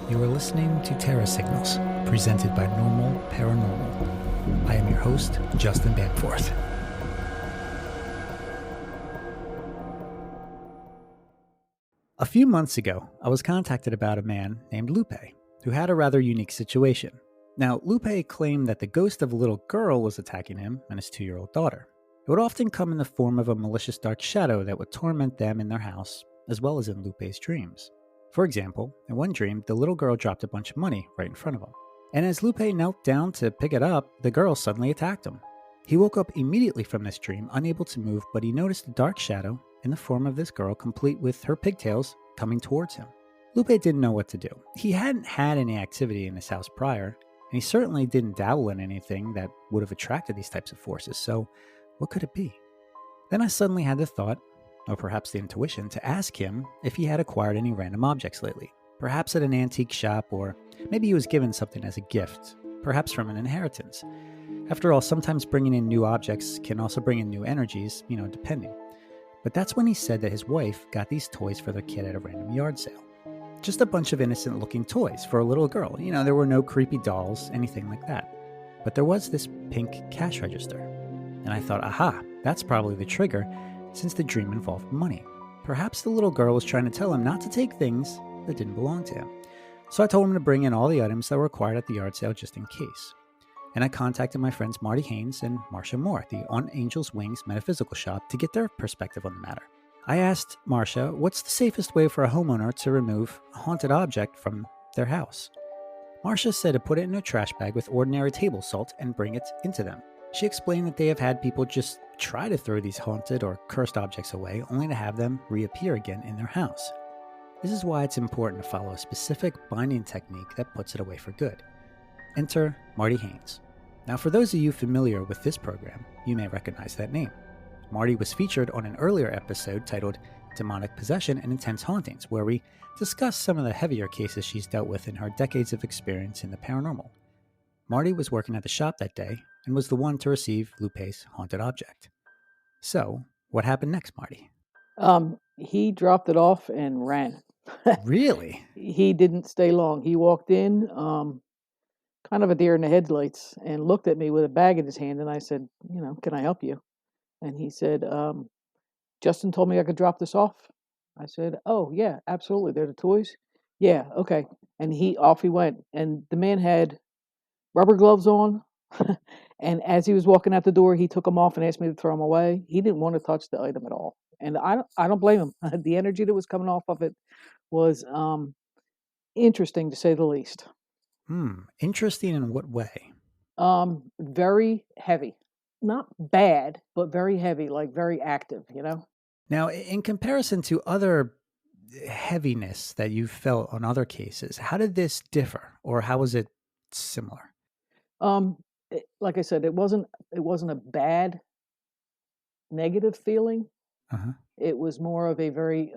You are listening to Terra Signals, presented by Normal Paranormal. I am your host, Justin Bamforth. A few months ago, I was contacted about a man named Lupe, who had a rather unique situation. Now, Lupe claimed that the ghost of a little girl was attacking him and his 2-year-old daughter. It would often come in the form of a malicious dark shadow that would torment them in their house, as well as in Lupe's dreams. For example, in one dream, the little girl dropped a bunch of money right in front of him. And as Lupe knelt down to pick it up, the girl suddenly attacked him. He woke up immediately from this dream, unable to move, but he noticed a dark shadow in the form of this girl, complete with her pigtails, coming towards him. Lupe didn't know what to do. He hadn't had any activity in his house prior, and he certainly didn't dabble in anything that would have attracted these types of forces, so what could it be? Then I suddenly had the thought, or perhaps the intuition, to ask him if he had acquired any random objects lately. Perhaps at an antique shop, or maybe he was given something as a gift, perhaps from an inheritance. After all, sometimes bringing in new objects can also bring in new energies, depending. But that's when he said that his wife got these toys for their kid at a random yard sale. Just a bunch of innocent-looking toys for a little girl. There were no creepy dolls, anything like that. But there was this pink cash register. And I thought, aha, that's probably the trigger, since the dream involved money. Perhaps the little girl was trying to tell him not to take things that didn't belong to him. So I told him to bring in all the items that were required at the yard sale just in case. And I contacted my friends Marti Haines and Marcia Moore at the On Angel's Wings Metaphysical Shop to get their perspective on the matter. I asked Marcia, what's the safest way for a homeowner to remove a haunted object from their house? Marcia said to put it in a trash bag with ordinary table salt and bring it into them. She explained that they have had people just try to throw these haunted or cursed objects away, only to have them reappear again in their house. This is why it's important to follow a specific binding technique that puts it away for good. Enter Marti Haines. Now, for those of you familiar with this program, you may recognize that name. Marti was featured on an earlier episode titled Demonic Possession and Intense Hauntings, where we discussed some of the heavier cases she's dealt with in her decades of experience in the paranormal. Marti was working at the shop that day and was the one to receive Lupe's haunted object. So, what happened next, Marti? He dropped it off and ran. Really? He didn't stay long. He walked in, kind of a deer in the headlights, and looked at me with a bag in his hand, and I said, can I help you? And he said, Justin told me I could drop this off. I said, oh, yeah, absolutely. They're the toys? Yeah, okay. And off he went. And the man had rubber gloves on. And as he was walking out the door, he took them off and asked me to throw them away. He didn't want to touch the item at all. And I don't blame him. The energy that was coming off of it was interesting, to say the least. Interesting in what way? Very heavy. Not bad, but very heavy, like very active, Now, in comparison to other heaviness that you've felt on other cases, how did this differ, or how was it similar? Like I said, it wasn't a bad negative feeling. Uh-huh. It was more of a very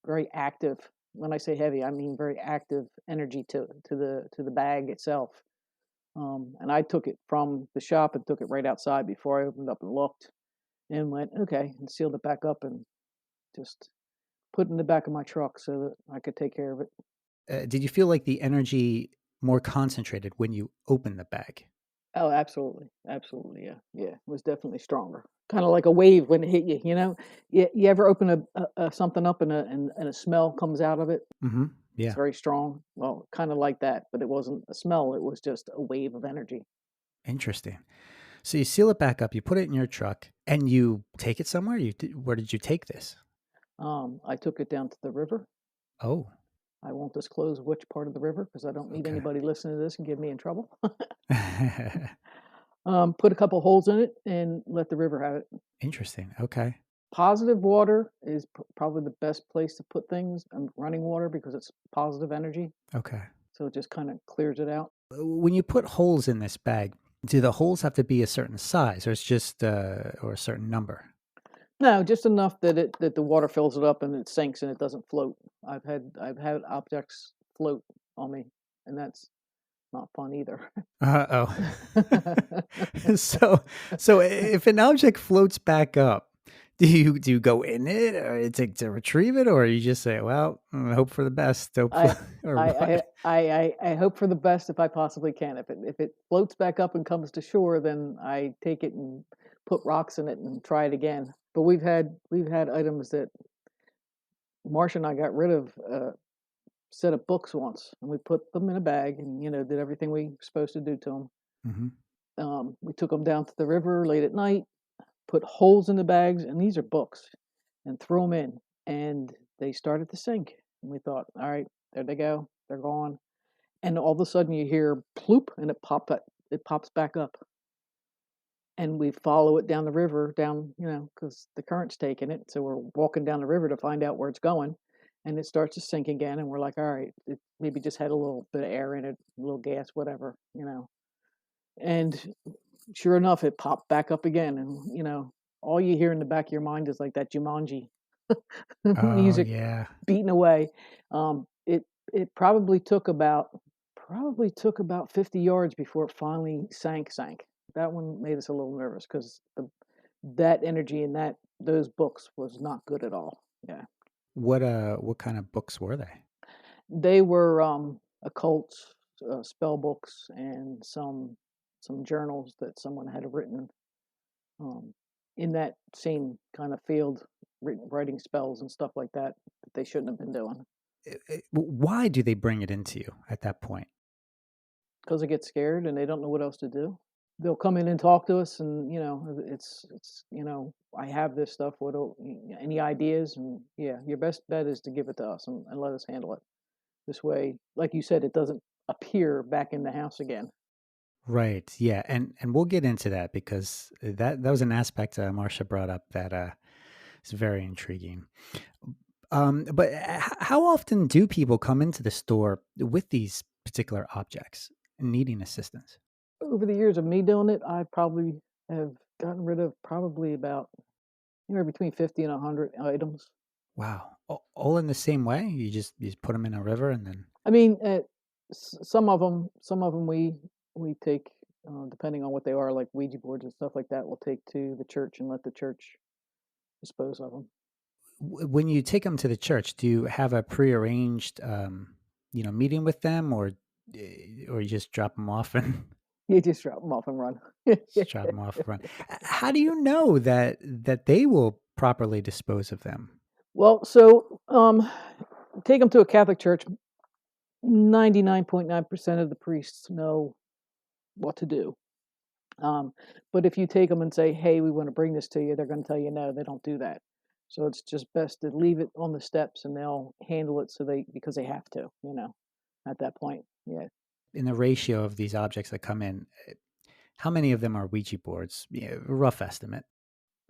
very active. When I say heavy, I mean very active energy to the bag itself. And I took it from the shop and took it right outside before I opened up and looked, and went okay, and sealed it back up and just put it in the back of my truck so that I could take care of it. Did you feel like the energy more concentrated when you opened the bag? Oh, absolutely, yeah. It was definitely stronger. Kind of like a wave when it hit you. You ever open a something up and a smell comes out of it? Mm-hmm. Yeah. It's very strong. Well, kind of like that, but it wasn't a smell. It was just a wave of energy. Interesting. So you seal it back up, you put it in your truck, and you take it somewhere? Where did you take this? I took it down to the river. Oh. I won't disclose which part of the river because I don't need anybody listening to this and give me in trouble. Put a couple holes in it and let the river have it. Interesting. Okay. Positive water is probably the best place to put things. Running water, because it's positive energy. Okay. So it just kind of clears it out. When you put holes in this bag, do the holes have to be a certain size, or it's just or a certain number? No, just enough that the water fills it up and it sinks and it doesn't float. I've had objects float on me, and that's not fun either. So if an object floats back up, Do you go in it or to retrieve it, or you just say, "Well, hope for the best," hope for, I or what? I hope for the best if I possibly can. If it floats back up and comes to shore, then I take it and put rocks in it and try it again. But we've had items that Marcia and I got rid of a set of books once, and we put them in a bag and did everything we were supposed to do to them. Hmm. We took them down to the river late at night, put holes in the bags, and these are books, and threw them in, and they started to sink. And we thought, all right, there they go, they're gone. And all of a sudden you hear ploop, and it pops back up, and we follow it down the river, down, because the current's taking it. So we're walking down the river to find out where it's going, and it starts to sink again. And we're like, all right, it maybe just had a little bit of air in it, a little gas, whatever. And sure enough, it popped back up again, and all you hear in the back of your mind is like that Jumanji Oh music yeah. beating away. It probably took about 50 yards before it finally sank. That one made us a little nervous because that energy in those books was not good at all. Yeah, What kind of books were they? they were occult spell books and some journals that someone had written um, in that same kind of field, writing spells and stuff like that they shouldn't have been doing. Why do they bring it into you at that point? Because they get scared and they don't know what else to do. They'll come in and talk to us, and I have this stuff. Any ideas? And yeah, your best bet is to give it to us and let us handle it. This way, like you said, it doesn't appear back in the house again. Right. Yeah, and we'll get into that because that was an aspect Marcia brought up that is very intriguing. But how often do people come into the store with these particular objects needing assistance? Over the years of me doing it, I probably have gotten rid of probably about between 50 and 100 items. Wow, all in the same way? You just put them in a river and then. I mean, some of them we take, depending on what they are, like Ouija boards and stuff like that. We'll take to the church and let the church dispose of them. When you take them to the church, do you have a prearranged, meeting with them, or you just drop them off and You just drop them off and run. just drop them off, run? How do you know that they will properly dispose of them? Well, so take them to a Catholic church. 99.9% of the priests know what to do. Um, but if you take them and say, "Hey, we want to bring this to you," they're going to tell you no. They don't do that. So it's just best to leave it on the steps, and they'll handle it because they have to. At that point, yeah. In the ratio of these objects that come in, how many of them are Ouija boards? Yeah, rough estimate.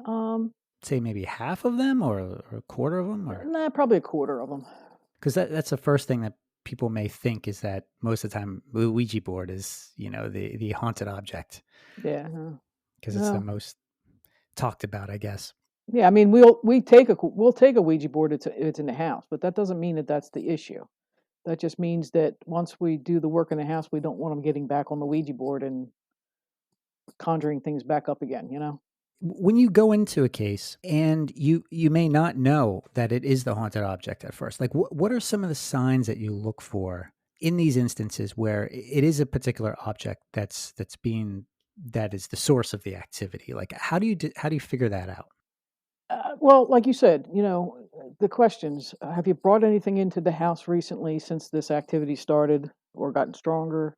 Um, Say maybe half of them, or a quarter of them, or nah, probably a quarter of them. because that's the first thing that people may think is that most of the time the Ouija board is the haunted object Yeah. because it's the No. most talked about, I guess. Yeah, I mean, we'll take a Ouija board if it's in the house, but that doesn't mean that that's the issue. That just means that once we do the work in the house, we don't want them getting back on the Ouija board and conjuring things back up again. When you go into a case and you may not know that it is the haunted object at first, like what are some of the signs that you look for in these instances where it is a particular object that is the source of the activity? Like how do you figure that out? Well, like you said, the questions: have you brought anything into the house recently since this activity started or gotten stronger?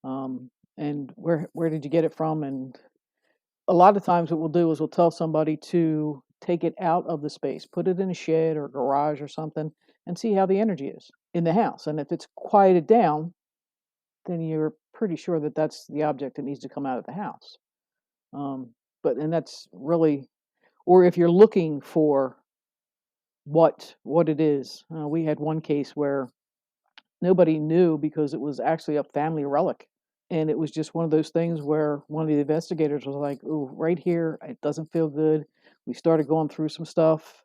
And where did you get it from? And a lot of times, what we'll do is we'll tell somebody to take it out of the space, put it in a shed or garage or something, and see how the energy is in the house. And if it's quieted down, then you're pretty sure that that's the object that needs to come out of the house. And that's really, or if you're looking for what it is. We had one case where nobody knew because it was actually a family relic. And it was just one of those things where one of the investigators was like, "Ooh, right here, it doesn't feel good." We started going through some stuff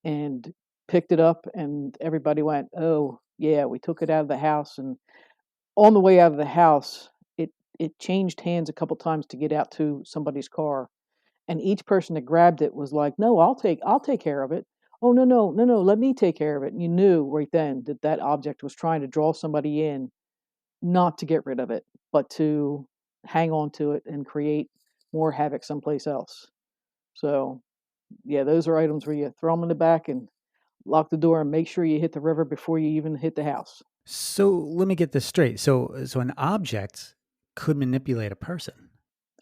and picked it up, and everybody went, "Oh, yeah, we took it out of the house." And on the way out of the house, it changed hands a couple times to get out to somebody's car. and each person that grabbed it was like, "No, I'll take care of it." "Oh, no, no, no, no, let me take care of it." And you knew right then that that object was trying to draw somebody in, not to get rid of it, but to hang on to it and create more havoc someplace else. So, yeah, those are items where you throw them in the back and lock the door and make sure you hit the river before you even hit the house. So let me get this straight. So an object could manipulate a person.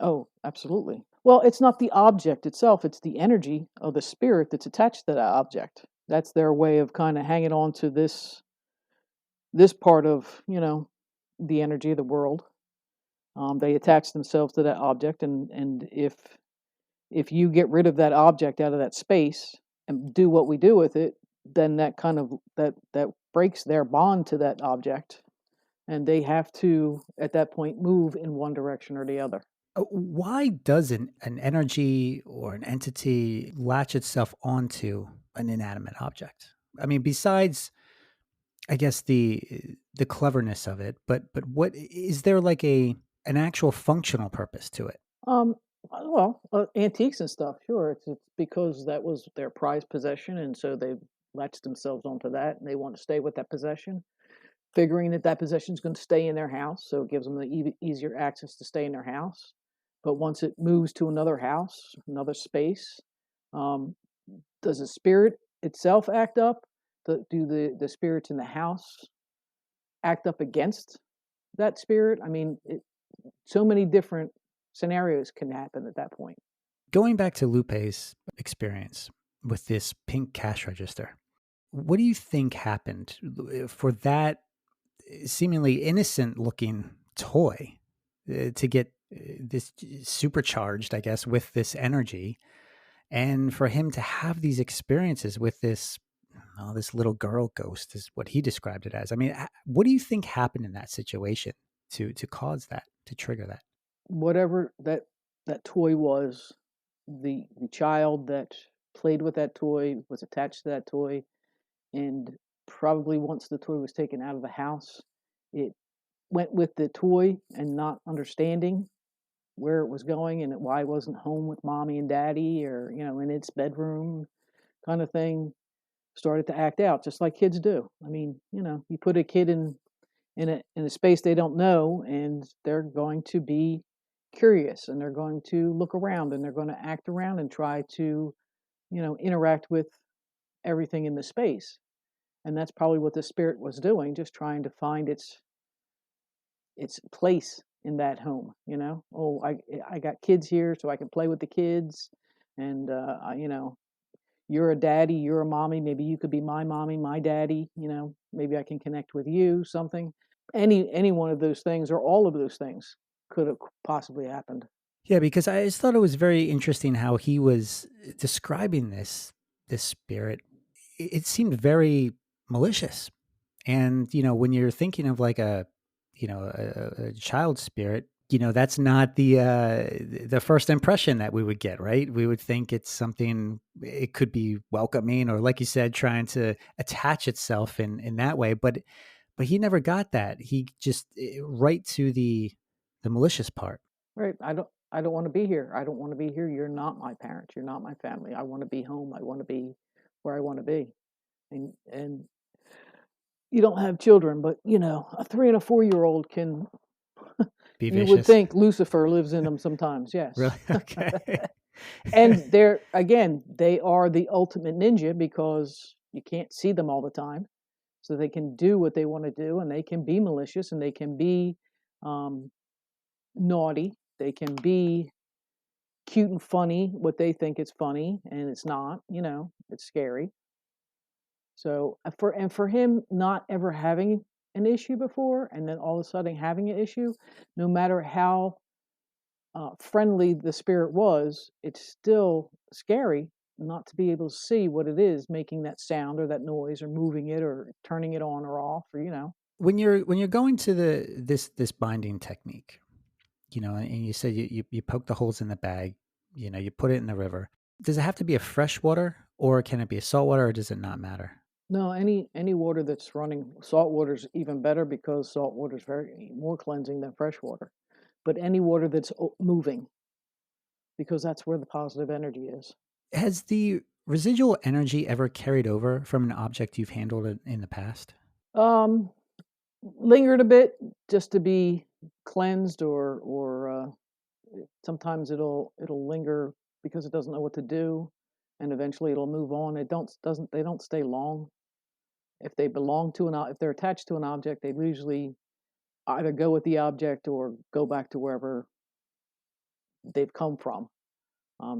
Oh, absolutely. Well, it's not the object itself, it's the energy of the spirit that's attached to that object. That's their way of kind of hanging on to this part of, the energy of the world. They attach themselves to that object, and if you get rid of that object out of that space and do what we do with it, then that kind of that breaks their bond to that object, and they have to at that point move in one direction or the other. Why does an energy or an entity latch itself onto an inanimate object? I mean, besides, I guess the cleverness of it, but what is there like a an actual functional purpose to it? Um, well, antiques and stuff, sure. It's because that was their prized possession, and so they latched themselves onto that, and they want to stay with that possession, figuring that that possession is going to stay in their house, so it gives them the easier access to stay in their house. But once it moves to another house, another space, um, does the spirit itself act up? Do the spirits in the house act up against that spirit? I mean, so many different scenarios can happen at that point. Going back to Lupe's experience with this pink cash register, what do you think happened for that seemingly innocent looking toy to get this supercharged, I guess, with this energy, and for him to have these experiences with this, oh, this little girl ghost is what he described it as. I mean, what do you think happened in that situation to cause that, to trigger that? Whatever that toy was, the child that played with that toy was attached to that toy, and probably once the toy was taken out of the house, it went with the toy and not understanding where it was going and why it wasn't home with mommy and daddy or in its bedroom kind of thing, started to act out just like kids do. I mean, you put a kid in a space they don't know, and they're going to be curious, and they're going to look around, and they're going to act around and try to interact with everything in the space. And that's probably what the spirit was doing, just trying to find its place in that home. Oh, I got kids here so I can play with the kids, and you're a daddy, you're a mommy, maybe you could be my mommy, my daddy, maybe I can connect with you, something. Any one of those things or all of those things could have possibly happened. Yeah, because I just thought it was very interesting how he was describing this spirit. It seemed very malicious. And, when you're thinking of like a child spirit, that's not the first impression that we would get, right? We would think it's something, it could be welcoming or like you said, trying to attach itself in that way. But he never got that. He just right to the malicious part. Right. I don't want to be here. I don't want to be here. You're not my parents. You're not my family. I want to be home. I want to be where I want to be. And you don't have children, but a 3 and a 4-year old can, Be you would vicious. think Lucifer lives in them sometimes. Yes. Really? Okay. And they're again, they are the ultimate ninja because you can't see them all the time. So they can do what they want to do, and they can be malicious, and they can be um, naughty. They can be cute and funny, what they think is funny, and it's not. It's scary. So for him not ever having an issue before, and then all of a sudden having an issue, no matter how friendly the spirit was, it's still scary not to be able to see what it is making that sound or that noise or moving it or turning it on or off or. When you're going to this binding technique, and you said you poke the holes in the bag, you put it in the river. Does it have to be a fresh water, or can it be a salt water, or does it not matter? No, any water that's running, salt water is even better because salt water is very more cleansing than fresh water. But any water that's moving, because that's where the positive energy is. Has the residual energy ever carried over from an object you've handled in the past? Um, Lingered a bit just to be cleansed, or sometimes it'll linger because it doesn't know what to do, and eventually it'll move on. It doesn't they don't stay long. If they belong to if they're attached to an object, they usually either go with the object or go back to wherever they've come from.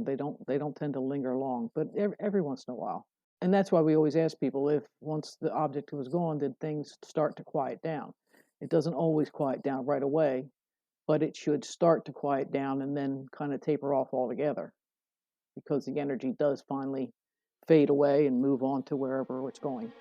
They don't tend to linger long, but every once in a while. And that's why we always ask people, if once the object was gone, did things start to quiet down? It doesn't always quiet down right away, but it should start to quiet down and then kind of taper off altogether, because the energy does finally fade away and move on to wherever it's going.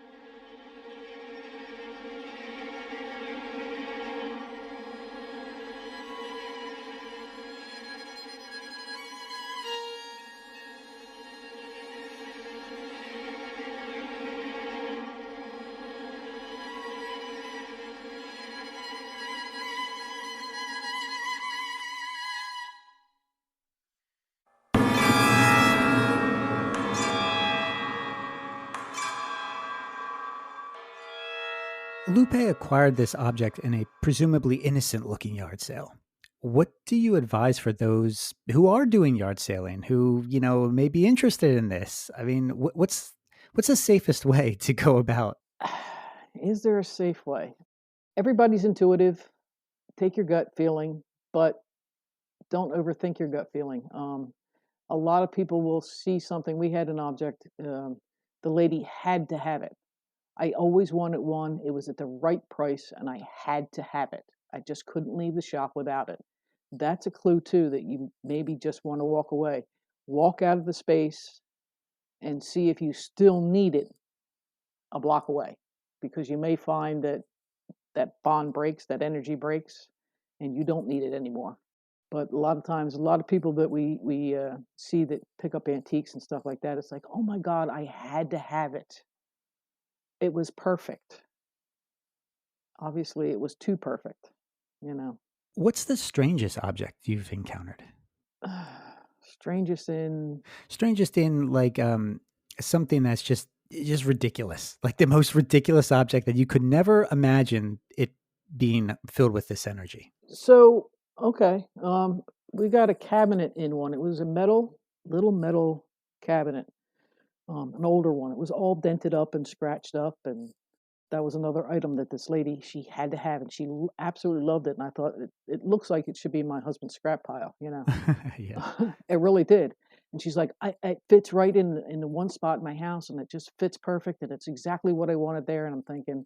Lupe acquired this object in a presumably innocent looking yard sale. What do you advise for those who are doing yard sailing, who, may be interested in this? I mean, what's the safest way to go about? Is there a safe way? Everybody's intuitive. Take your gut feeling, but don't overthink your gut feeling. A lot of people will see something. We had an object. The lady had to have it. I always wanted one. It was at the right price, and I had to have it. I just couldn't leave the shop without it. That's a clue, too, that you maybe just want to walk away. Walk out of the space and see if you still need it a block away, because you may find that that bond breaks, that energy breaks, and you don't need it anymore. But a lot of times, a lot of people that we see that pick up antiques and stuff like that, it's like, oh my God, I had to have it. It was perfect. Obviously, it was too perfect, you know. What's the strangest object you've encountered? Strangest in. Strangest in like something that's just ridiculous. Like the most ridiculous object that you could never imagine it being filled with this energy. So, okay, we got a cabinet in one. It was a little metal cabinet, an older one. It was all dented up and scratched up, and that was another item that this lady, she had to have, and she absolutely loved it. And I thought, it looks like it should be my husband's scrap pile, you know. Yeah. It really did. And she's like, it fits right in the one spot in my house, and it just fits perfect, and it's exactly what I wanted there. And I'm thinking,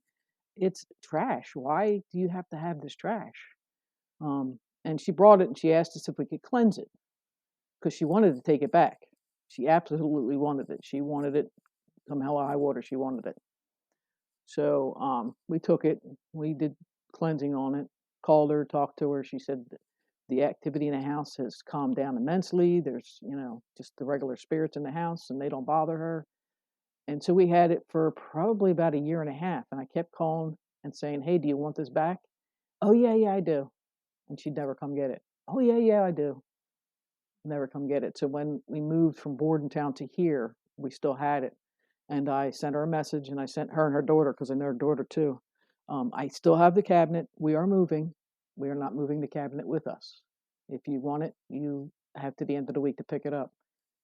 it's trash. Why do you have to have this trash? And she brought it, and she asked us if we could cleanse it, because she wanted to take it back. She absolutely wanted it. She wanted it come hell or high water. She wanted it. So we took it. We did cleansing on it. Called her, talked to her. She said the activity in the house has calmed down immensely. There's, just the regular spirits in the house, and they don't bother her. And so we had it for probably about a year and a half. And I kept calling and saying, "Hey, do you want this back?" "Oh yeah, yeah, I do." And she'd never come get it. "Oh yeah, yeah, I do." Never come get it. So when we moved from Bordentown to here, we still had it. And I sent her a message, and I sent her and her daughter, because I know her daughter too. I still have the cabinet. We are moving. We are not moving the cabinet with us. If you want it, you have to the end of the week to pick it up.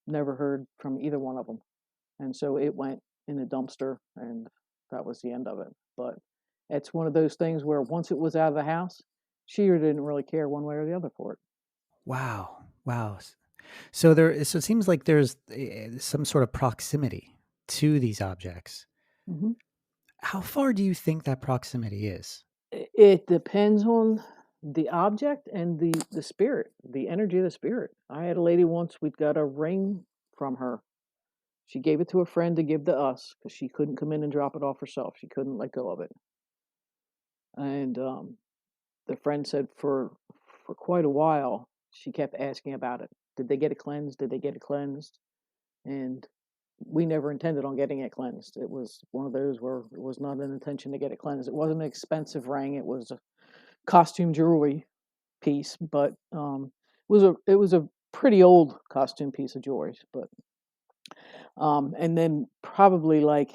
Never heard from either one of them. And so it went in a dumpster, and that was the end of it. But it's one of those things where once it was out of the house, she didn't really care one way or the other for it. Wow. Wow. So it seems like there's some sort of proximity to these objects. Mhm. How far do you think that proximity is? It depends on the object and the spirit, the energy of the spirit. I had a lady once, we'd got a ring from her. She gave it to a friend to give to us because she couldn't come in and drop it off herself. She couldn't let go of it. And the friend said for quite a while, she kept asking about it. Did they get it cleansed? Did they get it cleansed? And we never intended on getting it cleansed. It was one of those where it was not an intention to get it cleansed. It wasn't an expensive ring. It was a costume jewelry piece, but it was a pretty old costume piece of jewelry, but and then probably like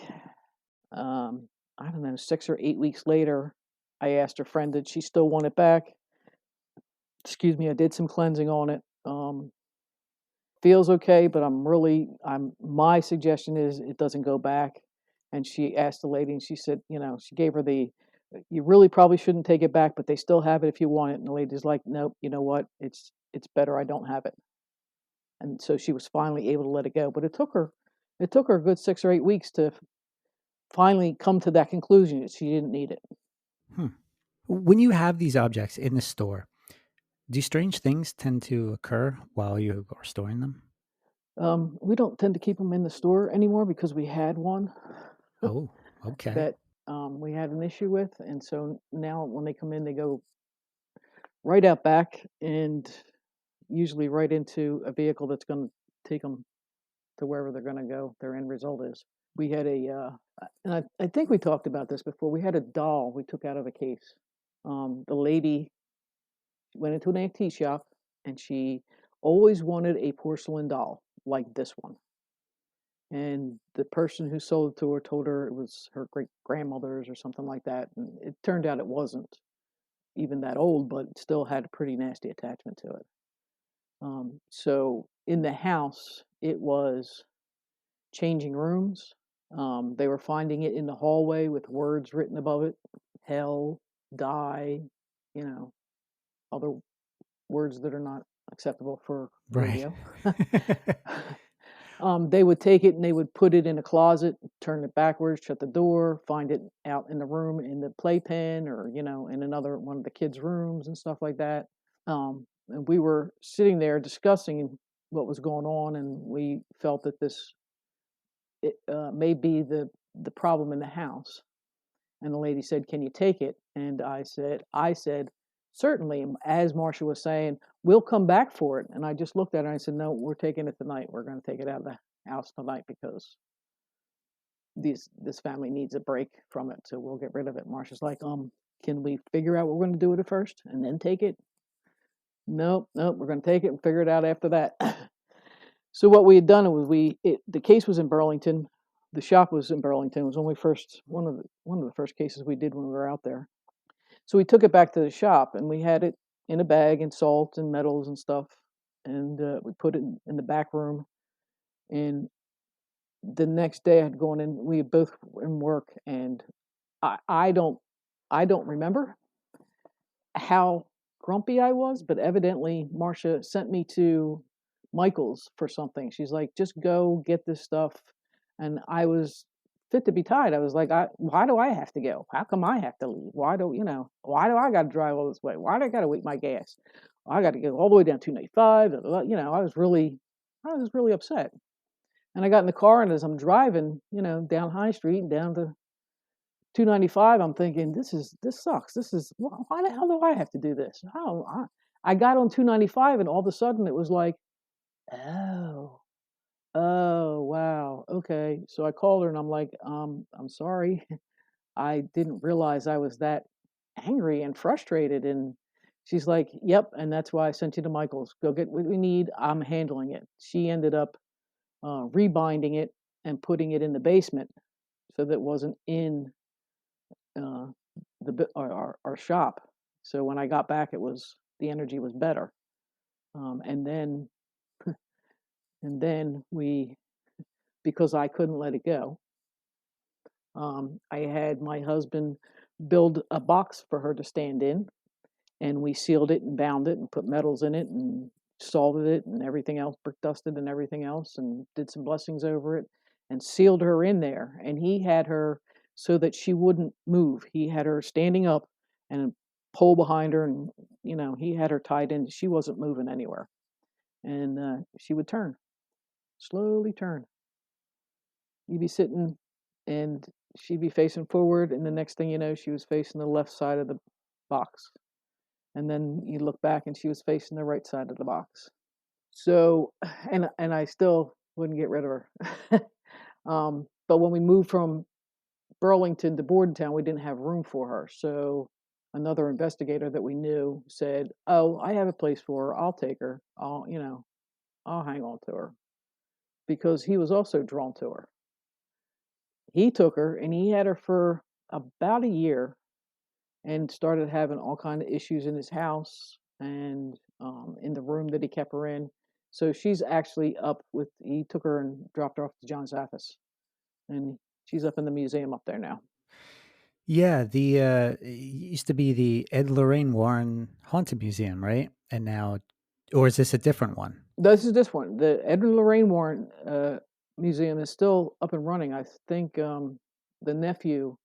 I don't know, 6 or 8 weeks later, I asked her friend did she still want it back. Excuse me, I did some cleansing on it. Feels okay, but I'm my suggestion is it doesn't go back. And she asked the lady, and she said, she gave her you really probably shouldn't take it back, but they still have it if you want it. And the lady's like, nope, you know what? It's better I don't have it. And so she was finally able to let it go. But it took her a good 6 or 8 weeks to finally come to that conclusion that she didn't need it. Hmm. When you have these objects in the store, do strange things tend to occur while you are storing them? We don't tend to keep them in the store anymore because we had one Oh, okay. that we had an issue with, and so now when they come in, they go right out back and usually right into a vehicle that's going to take them to wherever they're going to go. Their end result is we had and I think we talked about this before. We had a doll we took out of a case. The lady went into an antique shop and she always wanted a porcelain doll like this one. And the person who sold it to her told her it was her great grandmother's or something like that. And it turned out it wasn't even that old, but it still had a pretty nasty attachment to it. So in the house, it was changing rooms. They were finding it in the hallway with words written above it: hell, die, you know, other words that are not acceptable for Right. radio. They would take it and they would put it in a closet, turn it backwards, shut the door, find it out in the room in the playpen or, in another one of the kids' rooms and stuff like that. And we were sitting there discussing what was going on, and we felt that it may be the problem in the house. And the lady said, "Can you take it?" And I said, "Certainly." As Marcia was saying, "We'll come back for it." And I just looked at her and I said, "No, we're taking it tonight. We're going to take it out of the house tonight because this family needs a break from it. So we'll get rid of it." Marcia's like, can we figure out what we're going to do with it first and then take it?" Nope, nope. We're going to take it and figure it out after that. So what we had done was the case was in Burlington. The shop was in Burlington. It was only one of the first cases we did when we were out there. So we took it back to the shop and we had it in a bag and salt and metals and stuff. And we put it in the back room. And the next day I had gone in, we both were in work, and I, I don't I don't remember how grumpy I was, but evidently Marcia sent me to Michael's for something. She's like, just go get this stuff. And I was fit to be tied. I was like, why do I have to go? How come I have to leave? Why do I got to drive all this way? Why do I got to wait my gas? I got to go all the way down 295. I was really upset. And I got in the car, and as I'm driving, down High Street and down to 295, I'm thinking, this sucks. Why the hell do I have to do this? I got on 295, and all of a sudden it was like, oh, oh, wow, okay. So I called her and I'm like, I'm sorry. I didn't realize I was that angry and frustrated. And she's like, yep, and that's why I sent you to Michael's. Go get what we need. I'm handling it. She ended up rebinding it and putting it in the basement so that it wasn't in uh, our shop. So when I got back, the energy was better. And then we, because I couldn't let it go, I had my husband build a box for her to stand in, and we sealed it and bound it and put metals in it and salted it and everything else, brick dusted and everything else, and did some blessings over it and sealed her in there. And he had her so that she wouldn't move. He had her standing up and a pole behind her, and he had her tied in. She wasn't moving anywhere, and she would turn, slowly turn. You'd be sitting, and she'd be facing forward, and the next thing you know, she was facing the left side of the box. And then you look back and she was facing the right side of the box. So, and I still wouldn't get rid of her. But when we moved from Burlington to Bordentown, we didn't have room for her. So another investigator that we knew said, "Oh, I have a place for her. I'll take her. I'll hang on to her because he was also drawn to her. He took her and he had her for about a year and started having all kind of issues in his house and in the room that he kept her in. So she's actually up with. He took her and dropped her off to John Zaffis, and she's up in the museum up there now. Yeah, the it used to be the Ed Lorraine Warren Haunted Museum, right? And now, or is this a different one? This one. The Edward Lorraine Warren Museum is still up and running. I think the nephew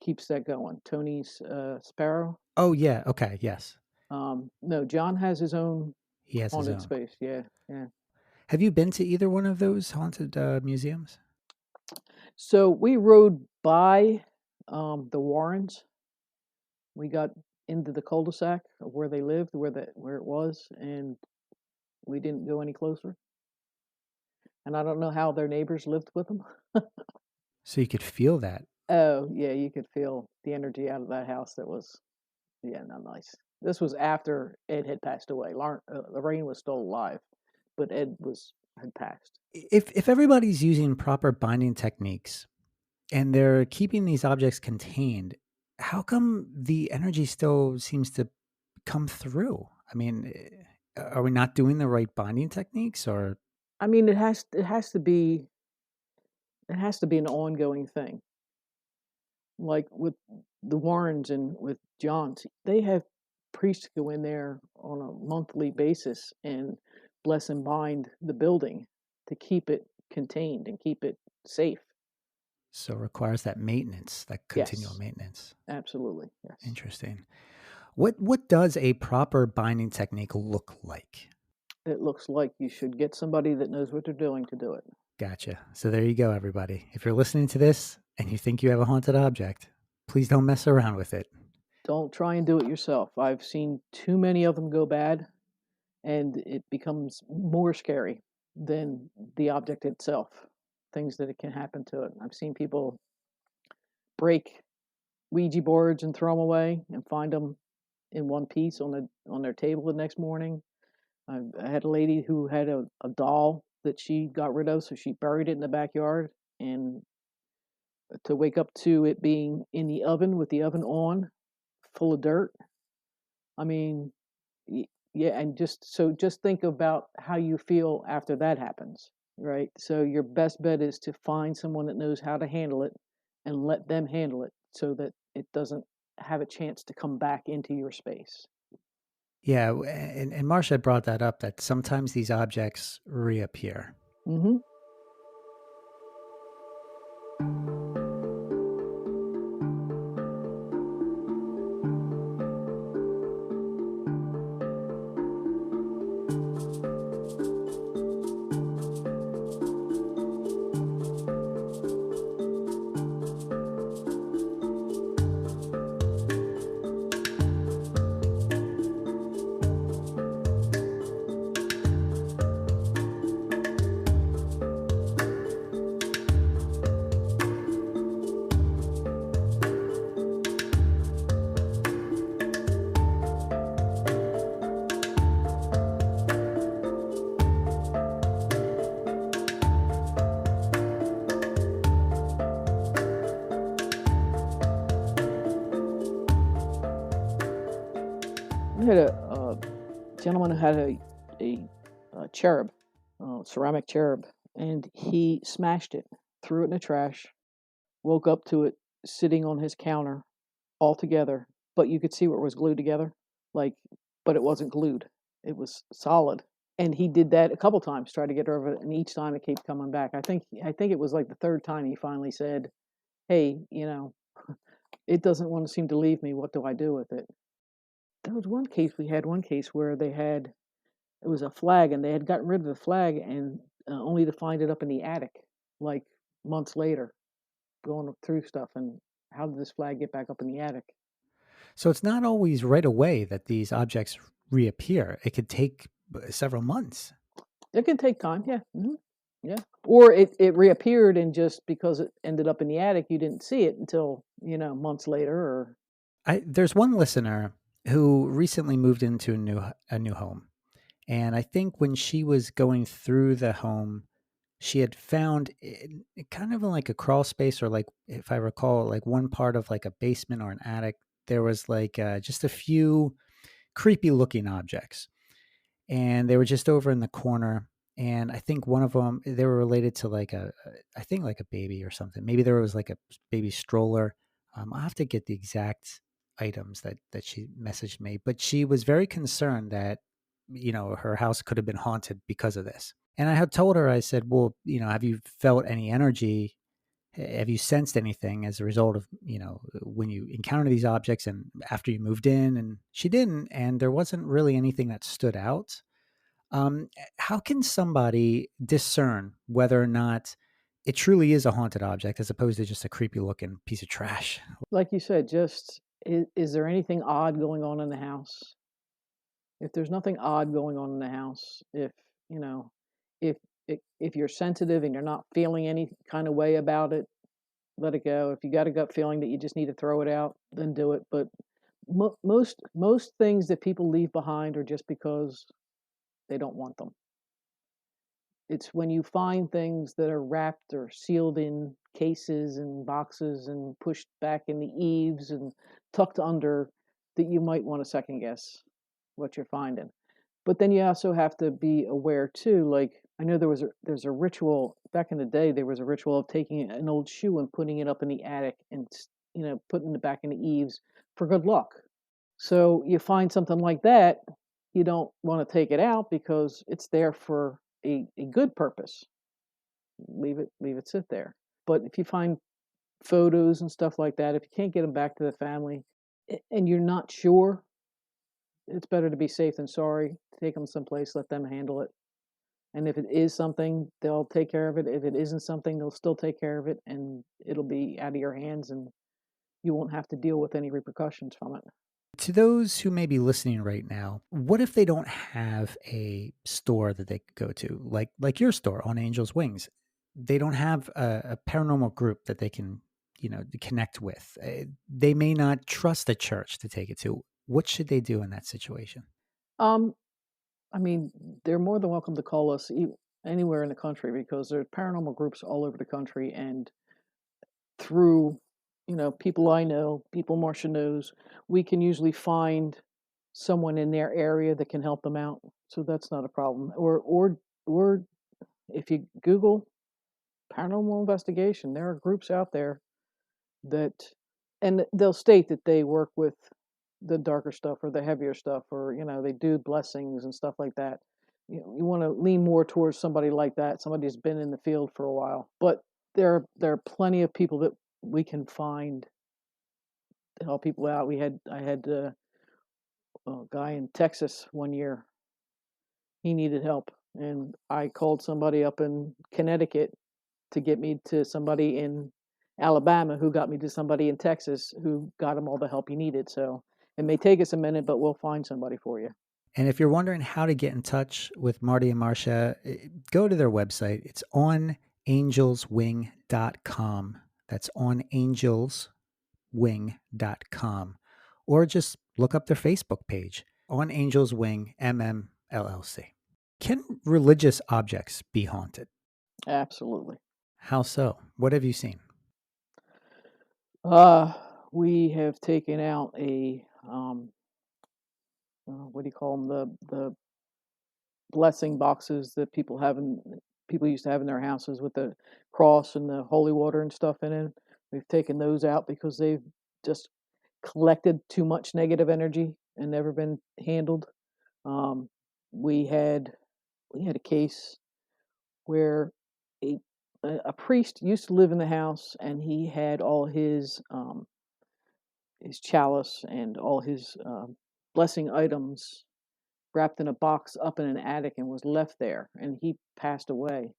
keeps that going. Tony's Sparrow. Oh yeah, okay, yes. No, John has his own He has his haunted own. space. Yeah, yeah. Have you been to either one of those haunted museums? So we rode by the Warrens. We got into the cul-de-sac of where they lived, where it was, and we didn't go any closer. And I don't know how their neighbors lived with them. So you could feel that. Oh yeah, you could feel the energy out of that house. That was yeah, not nice. This was after Ed had passed away. Lorraine was still alive, but Ed was had passed. If everybody's using proper binding techniques and they're keeping these objects contained, how come the energy still seems to come through? I mean, are we not doing the right binding techniques or I mean, it has to be an ongoing thing. Like with the Warrens and with Johns, they have priests go in there on a monthly basis and bless and bind the building to keep it contained and keep it safe. so requires that maintenance, that continual Yes, maintenance? absolutely. Yes. Interesting. What does a proper binding technique look like? It looks like you should get somebody that knows what they're doing to do it. Gotcha. So there you go, everybody. If you're listening to this and you think you have a haunted object, please don't mess around with it. Don't try and do it yourself. I've seen too many of them go bad, and it becomes more scary than the object itself. Things that it can happen to it. I've seen people break Ouija boards and throw them away and find them in one piece on their table the next morning. I had a lady who had a doll that she got rid of, so she buried it in the backyard, and to wake up to it being in the oven with the oven on, full of dirt. I mean, yeah, and just think about how you feel after that happens, right? So your best bet is to find someone that knows how to handle it and let them handle it so that it doesn't have a chance to come back into your space. Yeah, and Marcia brought that up that sometimes these objects reappear. Mm-hmm. We had a gentleman who had a cherub, ceramic cherub, and he smashed it, threw it in the trash, woke up to it sitting on his counter all together, but you could see where it was glued together, like, but it wasn't glued. It was solid. And he did that a couple times, tried to get over it, and each time it kept coming back. I think it was like the third time he finally said, "Hey, it doesn't want to seem to leave me. What do I do with it?" There was one case where it was a flag, and they had gotten rid of the flag, and only to find it up in the attic, like months later, going through stuff. And how did this flag get back up in the attic? So it's not always right away that these objects reappear. It could take several months. It can take time, yeah, yeah. Or it reappeared, and just because it ended up in the attic, you didn't see it until months later. Or There's one listener who recently moved into a new home, And I think when she was going through the home, she had found kind of in like a crawl space, or like, if I recall, like one part of like a basement or an attic, there was like just a few creepy looking objects, and they were just over in the corner. And I think one of them, they were related to like I think like a baby or something. Maybe there was like a baby stroller. I'll have to get the exact items that she messaged me, but she was very concerned that her house could have been haunted because of this. And I had told her, I said, well, have you felt any energy? Have you sensed anything as a result of, when you encounter these objects and after you moved in? And she didn't, and there wasn't really anything that stood out. How can somebody discern whether or not it truly is a haunted object as opposed to just a creepy looking piece of trash? Like you said, just is there anything odd going on in the house? If there's nothing odd going on in the house, if you know, if if you're sensitive and you're not feeling any kind of way about it, let it go. If you got a gut feeling that you just need to throw it out, then do it. But most things that people leave behind are just because they don't want them. It's when you find things that are wrapped or sealed in cases and boxes and pushed back in the eaves and tucked under that you might want to second guess what you're finding. But then you also have to be aware too. Like I know there's a ritual back in the day. There was a ritual of taking an old shoe and putting it up in the attic and putting it back in the eaves for good luck. So you find something like that, you don't want to take it out because it's there for a good purpose. Leave it sit there. But if you find photos and stuff like that, if you can't get them back to the family and you're not sure, it's better to be safe than sorry. Take them someplace, let them handle it. And if it is something, they'll take care of it. If it isn't something, they'll still take care of it, and it'll be out of your hands, and you won't have to deal with any repercussions from it. To those who may be listening right now, what if they don't have a store that they could go to, like your store on Angel's Wings? They don't have a paranormal group that they can, connect with. They may not trust a church to take it to. What should they do in that situation? Um, I mean, they're more than welcome to call us anywhere in the country because there's paranormal groups all over the country, and through people I know, people Marcia knows, we can usually find someone in their area that can help them out. So that's not a problem. Or if you Google paranormal investigation, there are groups out there that, and they'll state that they work with the darker stuff or the heavier stuff, or they do blessings and stuff like that. You want to lean more towards somebody like that, somebody who's been in the field for a while. But there are plenty of people that we can find to help people out. I had a guy in Texas one year. He needed help, and I called somebody up in Connecticut to get me to somebody in Alabama who got me to somebody in Texas who got him all the help he needed. So it may take us a minute, but we'll find somebody for you. And if you're wondering how to get in touch with Marty and Marcia, go to their website. It's on angelswing.com. That's on angelswing.com. Or just look up their Facebook page, On Angels Wing MMLLC. Can religious objects be haunted? Absolutely. How so? What have you seen? Uh, we have taken out what do you call them? The blessing boxes that people used to have in their houses with the cross and the holy water and stuff in it. We've taken those out because they've just collected too much negative energy and never been handled. Um, we had we had a case where a a priest used to live in the house, and he had all his chalice and all his blessing items wrapped in a box up in an attic and was left there, and he passed away.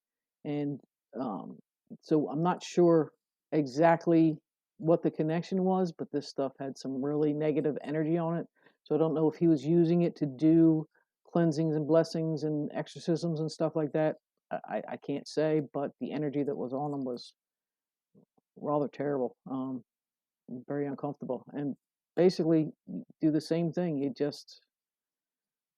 And um, so I'm not sure exactly what the connection was, but this stuff had some really negative energy on it. So I don't know if he was using it to do cleansings and blessings and exorcisms and stuff like that. I can't say, but the energy that was on him was rather terrible, very uncomfortable, and basically do the same thing. You just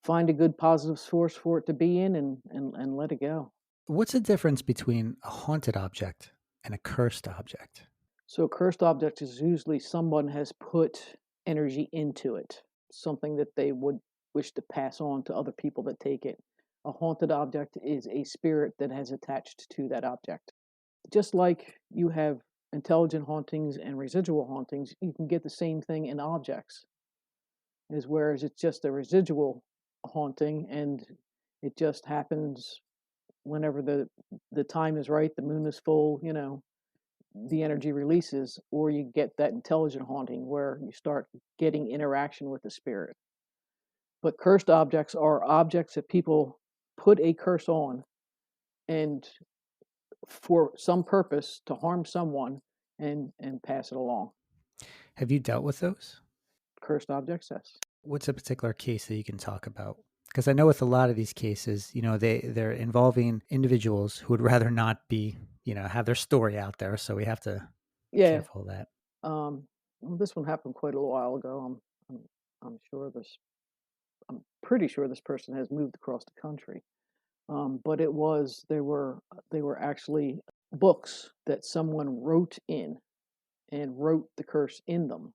find a good positive source for it to be in, and let it go. What's the difference between a haunted object and a cursed object? So a cursed object is usually someone has put energy into it, something that they would wish to pass on to other people that take it. A haunted object is a spirit that has attached to that object. Just like you have intelligent hauntings and residual hauntings, you can get the same thing in objects. Is whereas it's just a residual haunting, and it just happens whenever the time is right, the moon is full, the energy releases, or you get that intelligent haunting where you start getting interaction with the spirit. But cursed objects are objects that people put a curse on, and for some purpose to harm someone, and pass it along. Have you dealt with those? Cursed objects, yes. What's a particular case that you can talk about? Because I know with a lot of these cases, they're involving individuals who would rather not be, have their story out there. So we have to be Yeah. careful of that. Well, this one happened quite a while ago. I'm, I'm sure this. I'm pretty sure this person has moved across the country. But they were actually books that someone wrote in and wrote the curse in them,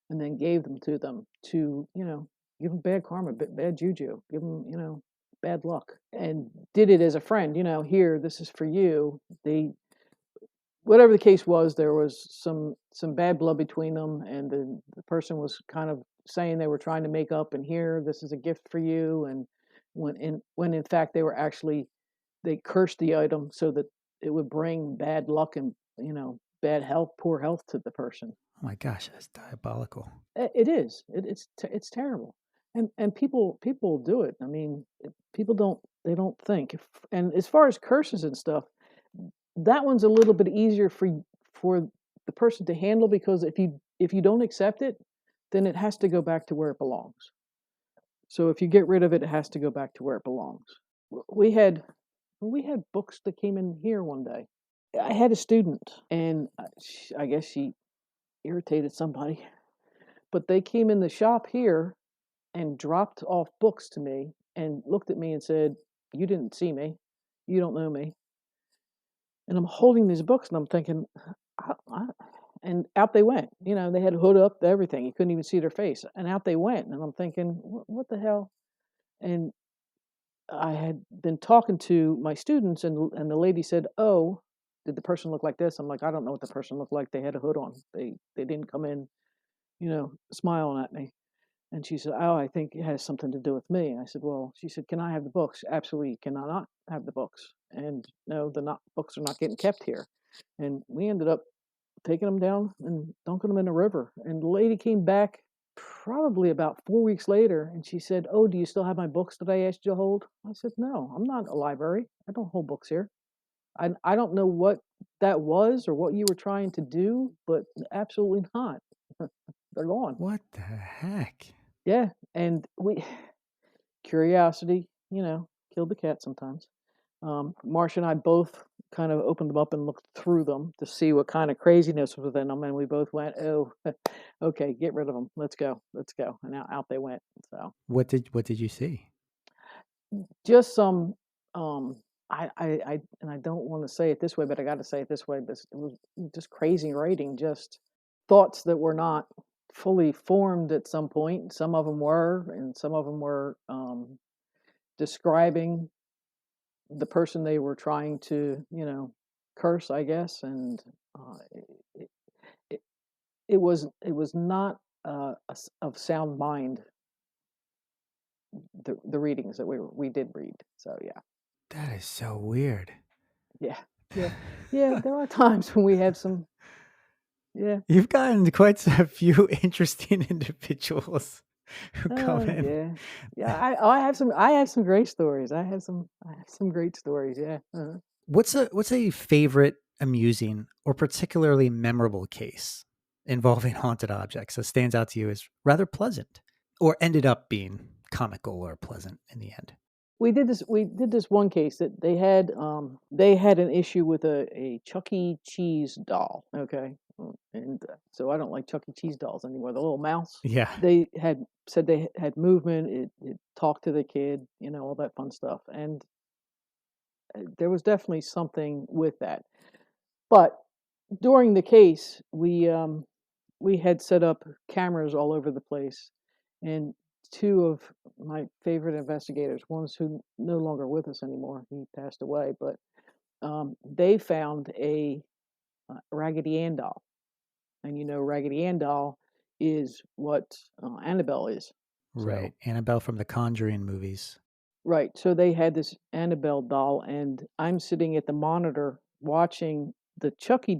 and then gave them to them to give them bad karma, bad juju, give them bad luck, and did it as a friend. Here, this is for you. They Whatever the case was, there was some bad blood between them, and the person was kind of saying they were trying to make up, and here, this is a gift for you, and when in fact they cursed the item so that it would bring bad luck and bad health, poor health to the person. Oh my gosh, that's diabolical. It is. It's terrible, and people do it. I mean, people don't think. And as far as curses and stuff, that one's a little bit easier for the person to handle, because if you don't accept it, then it has to go back to where it belongs. So if you get rid of it, it has to go back to where it belongs. We had we had books that came in here one day. I had a student, and I guess she irritated somebody, but they came in the shop here and dropped off books to me and looked at me and said, "You didn't see me. You don't know me." And I'm holding these books and I'm thinking, I, and out they went. They had a hood up, everything. You couldn't even see their face. And out they went. And I'm thinking, what the hell? And I had been talking to my students, and the lady said, "Oh, did the person look like this?" I'm like, "I don't know what the person looked like. They had a hood on. They didn't come in, smiling at me." And she said, "Oh, I think it has something to do with me." And I said, "Well," she said, "can I have the books?" "Absolutely, can I not have the books?" And no, books are not getting kept here. And we ended up taking them down and dunking them in the river. And the lady came back probably about 4 weeks later, and she said, "Oh, do you still have my books that I asked you to hold?" I said, "No, I'm not a library. I don't hold books here. I don't know what that was or what you were trying to do, but absolutely not. They're gone." What the heck? Yeah, and curiosity, killed the cat sometimes. Marcia and I both kind of opened them up and looked through them to see what kind of craziness was within them, and we both went, "Oh, okay, get rid of them. Let's go, let's go." And out they went. So What did you see? just some, and I don't want to say it this way, but I got to say it this way. This It was just crazy writing, just thoughts that were not fully formed at some point. Some of them were, and some of them were describing the person they were trying to, curse, I guess. And it, it, it was not of sound mind. The readings that we did read. So yeah, That is so weird. yeah, yeah, yeah. There are times when we have some. Yeah. You've gotten quite a few interesting individuals who come in. Yeah, yeah. I have some great stories. I have some great stories. Yeah. Uh-huh. What's a favorite, amusing, or particularly memorable case involving haunted objects that stands out to you as rather pleasant, or ended up being comical or pleasant in the end? We did this one case that they had an issue with a Chuck E. Cheese doll. Okay. And so I don't like Chuck E. Cheese dolls anymore. The little mouse. Yeah. They had said they had movement. It talked to the kid, all that fun stuff. And there was definitely something with that. But during the case, we had set up cameras all over the place, and two of my favorite investigators, one's who no longer with us anymore, he passed away, but they found a Raggedy Ann doll, and Raggedy Ann doll is what Annabelle is. Right. So Annabelle from the Conjuring movies. right, so they had this Annabelle doll, and I'm sitting at the monitor watching the Chuck E.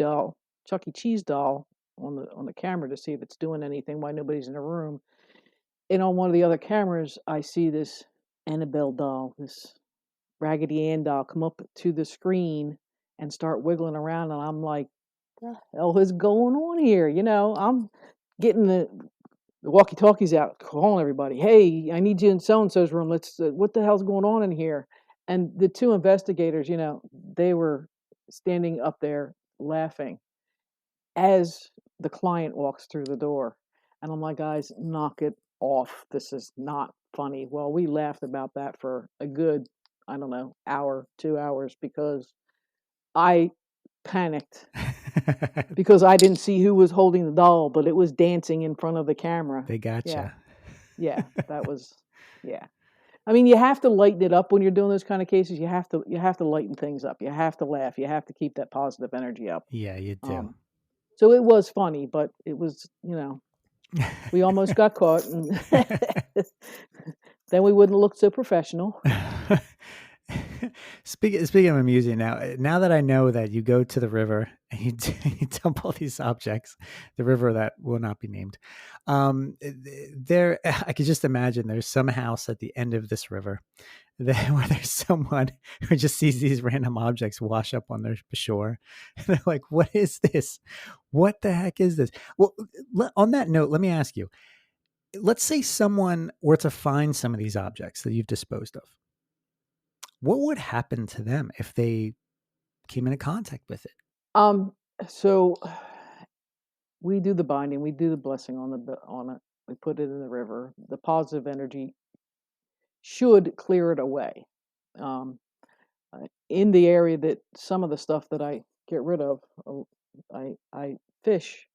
Cheese doll on the camera to see if it's doing anything, why nobody's in the room. And on one of the other cameras, I see this Annabelle doll, this Raggedy Ann doll, come up to the screen and start wiggling around, and I'm like, "The hell is going on here?" I'm getting the walkie-talkies out, calling everybody. "Hey, I need you in so and so's room. Let's. What the hell's going on in here?" And the two investigators, they were standing up there laughing as the client walks through the door. And I'm like, guys, knock it off. This is not funny. Well, we laughed about that for a good, I don't know, hour, 2 hours, because I panicked because I didn't see who was holding the doll, but it was dancing in front of the camera. They Yeah, gotcha. yeah, that was, yeah. I mean, you have to lighten it up when you're doing those kind of cases. You have to lighten things up. You have to laugh. You have to keep that positive energy up. Yeah, you do. Um, so it was funny, but it was, we almost got caught, and then we wouldn't look so professional. Speaking of amusing, now that I know that you go to the river and you dump all these objects, the river that will not be named, there I could just imagine there's some house at the end of this river where there's someone who just sees these random objects wash up on their shore, and they're like, "What is this? What the heck is this?" Well, on that note, let me ask you: let's say someone were to find some of these objects that you've disposed of. What would happen to them if they came into contact with it? Um, so we do the binding, we do the blessing on it. We put it in the river. The positive energy should clear it away. Um, in the area that some of the stuff that I get rid of, I fish,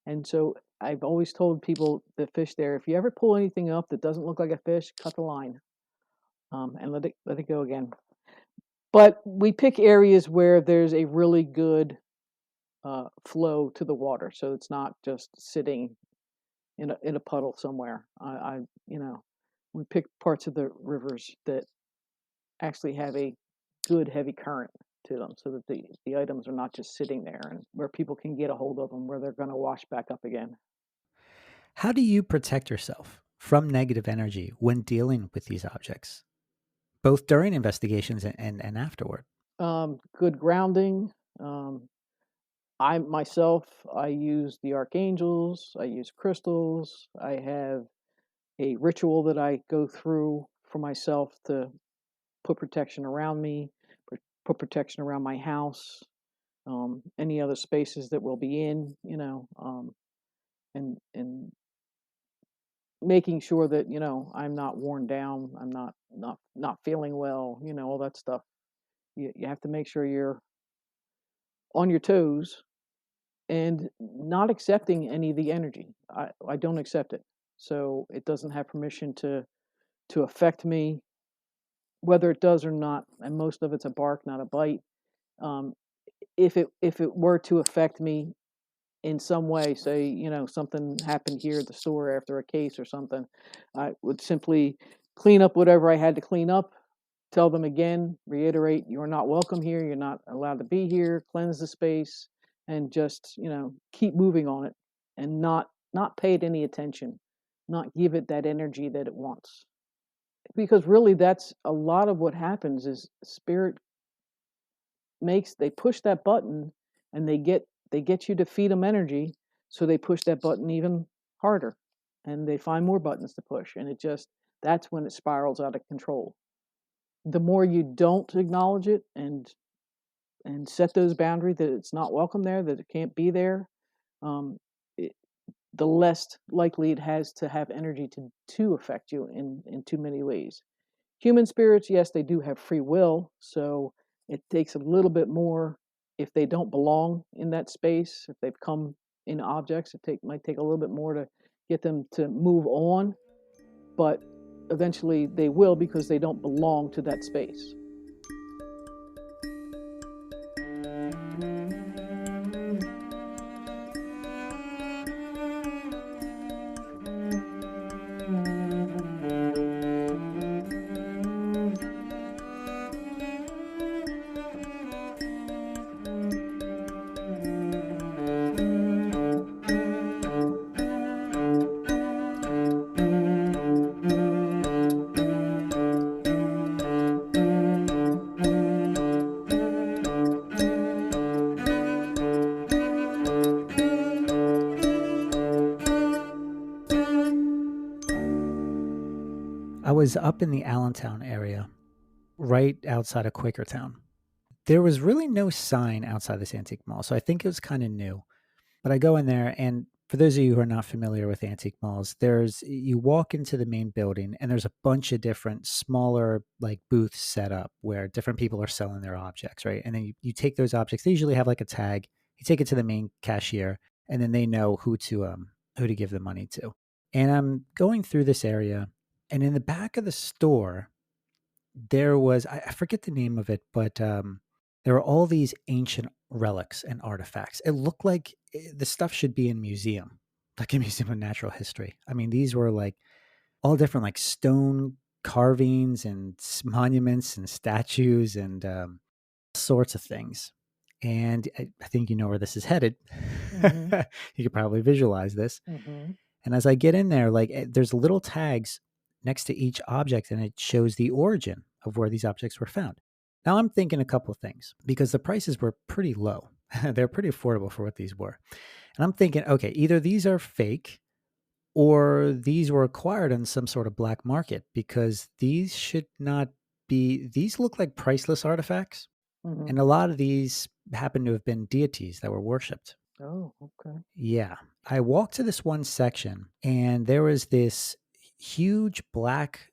and so I've always told people that fish there, if you ever pull anything up that doesn't look like a fish, cut the line, and let it go again. But we pick areas where there's a really good flow to the water, so it's not just sitting in a puddle somewhere. We pick parts of the rivers that actually have a good heavy current to them, so that the items are not just sitting there, and where people can get a hold of them, where they're going to wash back up again. How do you protect yourself from negative energy when dealing with these objects, both during investigations and afterward? Good grounding. Um, I myself, I use the archangels. I use crystals. I have a ritual that I go through for myself to put protection around me, put protection around my house, any other spaces that we'll be in, and making sure that I'm not worn down, I'm not feeling well, all that stuff. You have to make sure you're on your toes and not accepting any of the energy. I don't accept it, so it doesn't have permission to affect me, whether it does or not. And most of it's a bark, not a bite. Um, if it were to affect me in some way, say, something happened here at the store after a case or something, I would simply clean up whatever I had to clean up, tell them again, reiterate, you're not welcome here, you're not allowed to be here, cleanse the space, and just, keep moving on it, and not pay it any attention, not give it that energy that it wants. Because really that's a lot of what happens is spirit they push that button, and they get you to feed them energy, so they push that button even harder, and they find more buttons to push, and that's when it spirals out of control. The more you don't acknowledge it and set those boundaries that it's not welcome there, that it can't be there, um, it, the less likely it has to have energy to affect you in too many ways. Human spirits, yes, they do have free will, so it takes a little bit more if they don't belong in that space. If they've come in objects, might take a little bit more to get them to move on, but eventually they will because they don't belong to that space. I was up in the Allentown area, right outside of Quakertown. There was really no sign outside this antique mall, so I think it was kind of new. But I go in there, and for those of you who are not familiar with antique malls, you walk into the main building, and there's a bunch of different smaller like booths set up where different people are selling their objects, right? And then you take those objects. They usually have like a tag. You take it to the main cashier, and then they know who to give the money to. And I'm going through this area, and in the back of the store, there was I forget the name of it, but there were all these ancient relics and artifacts. It looked like the stuff should be in a museum, like a museum of natural history. I mean, these were like all different, like stone carvings and monuments and statues and sorts of things. And I think you know where this is headed. Mm-hmm. You could probably visualize this. Mm-hmm. And as I get in there, like there's little tags next to each object, and it shows the origin of where these objects were found. Now I'm thinking a couple of things because the prices were pretty low. They're pretty affordable for what these were. And I'm thinking, okay, either these are fake or these were acquired on some sort of black market because these should not be, these look like priceless artifacts. Mm-hmm. And a lot of these happen to have been deities that were worshipped. Oh, okay. Yeah. I walked to this one section and there was this huge black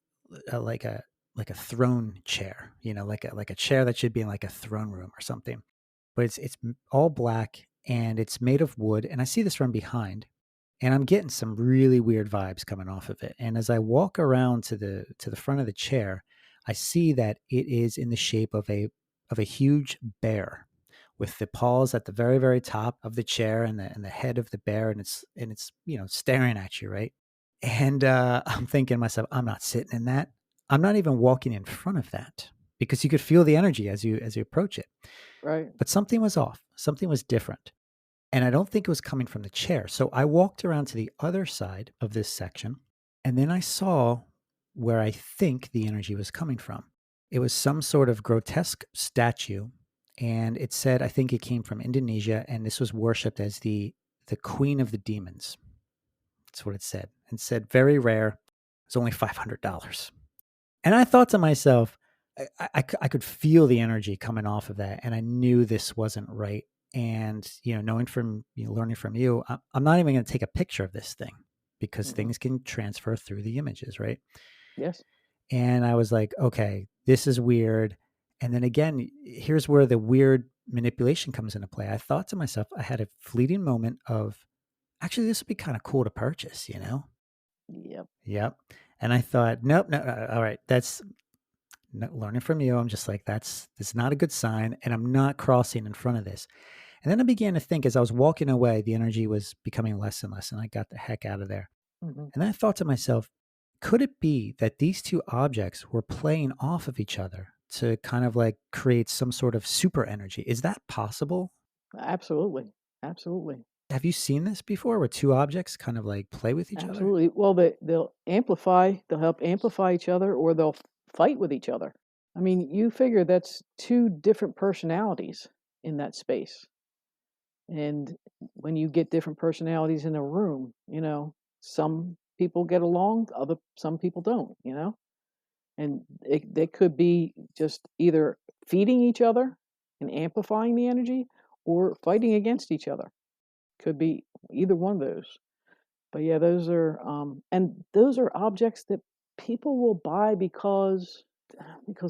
like a throne chair, like a chair that should be in like a throne room or something. But it's all black and it's made of wood and I see this from behind and I'm getting some really weird vibes coming off of it. And as I walk around to the front of the chair, I see that it is in the shape of a huge bear with the paws at the very very top of the chair and the head of the bear and it's staring at you, right? And I'm thinking to myself, I'm not sitting in that. I'm not even walking in front of that because you could feel the energy as you approach it. Right. But something was off. Something was different. And I don't think it was coming from the chair. So I walked around to the other side of this section, and then I saw where I think the energy was coming from. It was some sort of grotesque statue, and it said, I think it came from Indonesia, and this was worshipped as the queen of the demons. That's what it said. And said, very rare. It's only $500. And I thought to myself, I could feel the energy coming off of that, and I knew this wasn't right. And knowing from learning from you, I'm not even going to take a picture of this thing because Mm-hmm. things can transfer through the images, right? Yes. And I was like, okay, this is weird. And then again, here's where the weird manipulation comes into play. I thought to myself, I had a fleeting moment of, actually, this would be kind of cool to purchase, you know? Yep. Yep. And I thought, nope, no, all right, that's learning from you. I'm just like, that's not a good sign. And I'm not crossing in front of this. And then I began to think as I was walking away, the energy was becoming less and less. And I got the heck out of there. Mm-hmm. And then I thought to myself, could it be that these two objects were playing off of each other to kind of like create some sort of super energy? Is that possible? Absolutely. Absolutely. Have you seen this before where two objects kind of like play with each other? Absolutely. Well, they'll amplify. They'll help amplify each other, or they'll fight with each other. I mean, you figure that's two different personalities in that space. And when you get different personalities in a room, some people get along, some people don't. And they could be just either feeding each other and amplifying the energy or fighting against each other. Could be either one of those. But yeah, those are and those are objects that people will buy because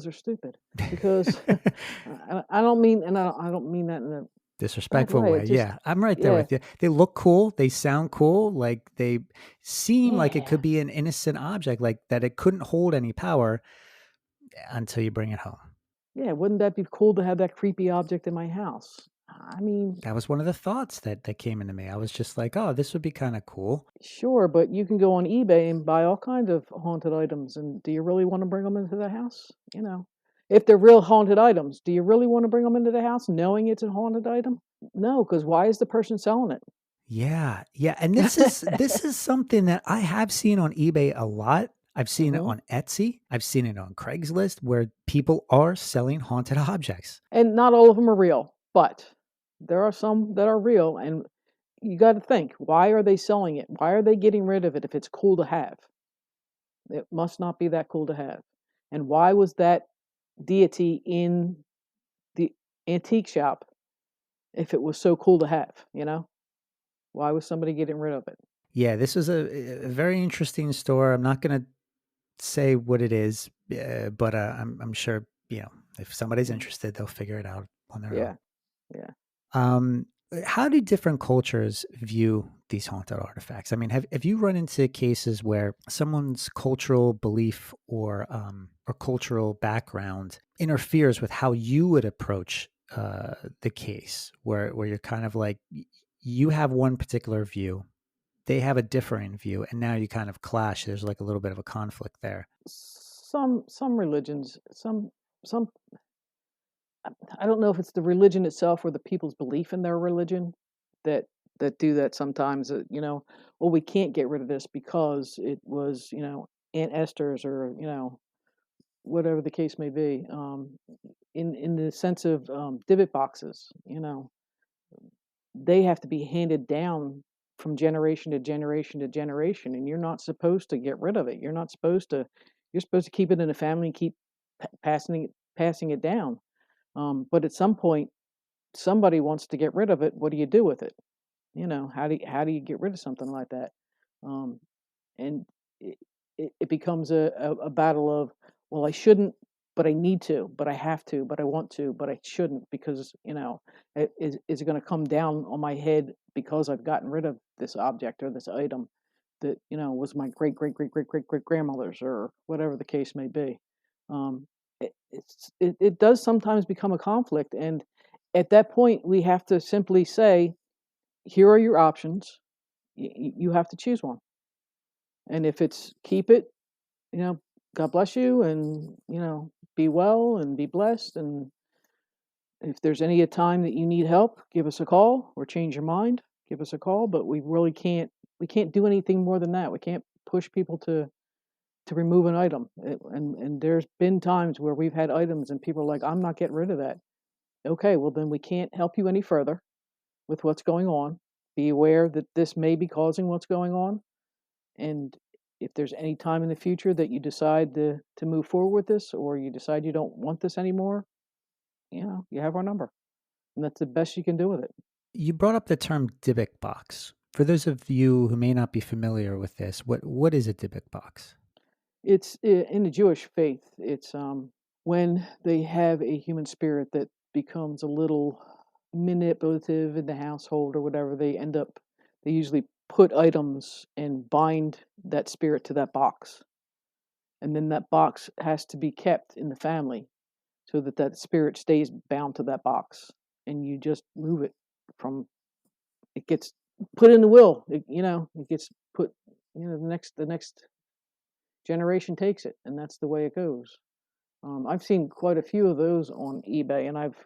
they're stupid. Because I don't mean, and I don't mean that in a bad Disrespectful way. way. It just, Yeah, I'm right there yeah, with you. They look cool. They sound cool. Like they seem like it yeah, could be an innocent object, like that it couldn't hold any power until you bring it home. yeah. Wouldn't that be cool to have that creepy object in my house? I mean, That was one of the thoughts that came into me. I was just like, oh, this would be kind of cool. sure, but you can go on eBay and buy all kinds of haunted items, and do you really want to bring them into the house? If they're real haunted items, do you really want to bring them into the house knowing it's a haunted item? No, because why is the person selling it? Yeah, yeah, and this is something that I have seen on eBay a lot. I've seen it Hmm. on Etsy. I've seen it on Craigslist where people are selling haunted objects. And not all of them are real, but there are some that are real, and you got to think, why are they selling it? Why are they getting rid of it if it's cool to have? It must not be that cool to have. And why was that deity in the antique shop if it was so cool to have? Why was somebody getting rid of it? Yeah, this was a very interesting store. I'm not going to say what it is, but I'm sure if somebody's Mm. interested, they'll figure it out on their own. Yeah, yeah. Um, how do different cultures view these haunted artifacts? I mean, have you run into cases where someone's cultural belief or cultural background interferes with how you would approach the case, where you're kind of like you have one particular view, they have a differing view, and now you kind of clash. There's like a little bit of a conflict there. Some religions, some I don't know if it's the religion itself or the people's belief in their religion that that do that sometimes. Well, we can't get rid of this because it was, Aunt Esther's, or whatever the case may be. In the sense of divot boxes, they have to be handed down from generation to generation to generation, and you're not supposed to get rid of it. You're supposed to keep it in the family and keep passing it down. But at some point, somebody wants to get rid of it. What do you do with it? How do you get rid of something like that? Um, and it becomes a battle of, well, I shouldn't, but I need to, but I have to, but I want to, but I shouldn't, because is it going to come down on my head because I've gotten rid of this object or this item that was my great great great great great great grandmother's, or whatever the case may be. Um, it, it's, it, it does sometimes become a conflict, and at that point we have to simply say, here are your options. You have to choose one. And if it's keep it, you know, God bless you, and be well and be blessed. And if there's any time that you need help, give us a call, or change your mind, give us a call. But we really can't. We can't do anything more than that. We can't push people to remove an item. And there's been times where we've had items and people are like, I'm not getting rid of that. Okay, well then we can't help you any further with what's going on. Be aware that this may be causing what's going on. And if there's any time in the future that you decide to move forward with this, or you decide you don't want this anymore, you have our number. And that's the best you can do with it. You brought up the term Dybbuk box. For those of you who may not be familiar with this, what is a Dybbuk box? In the Jewish faith, it's when they have a human spirit that becomes a little manipulative in the household or whatever, they usually put items and bind that spirit to that box. And then that box has to be kept in the family so that that spirit stays bound to that box, and you just move it from, it gets put in the will. It gets put. The next generation takes it, and that's the way it goes. I've seen quite a few of those on eBay, and I've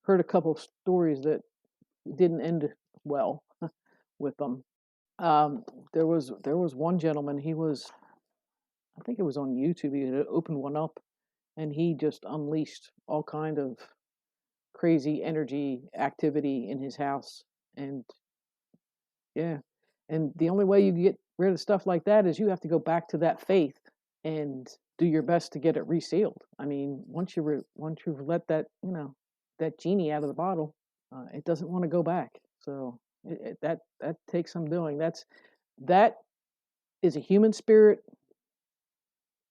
heard a couple of stories that didn't end well with them. Um, there was one gentleman. I think it was on YouTube. He had opened one up, and he just unleashed all kind of crazy energy activity in his house. And yeah, and the only way you get rid of stuff like that is you have to go back to that faith and do your best to get it resealed. I mean, once you've let that genie out of the bottle, it doesn't want to go back. So That takes some doing. That is a human spirit,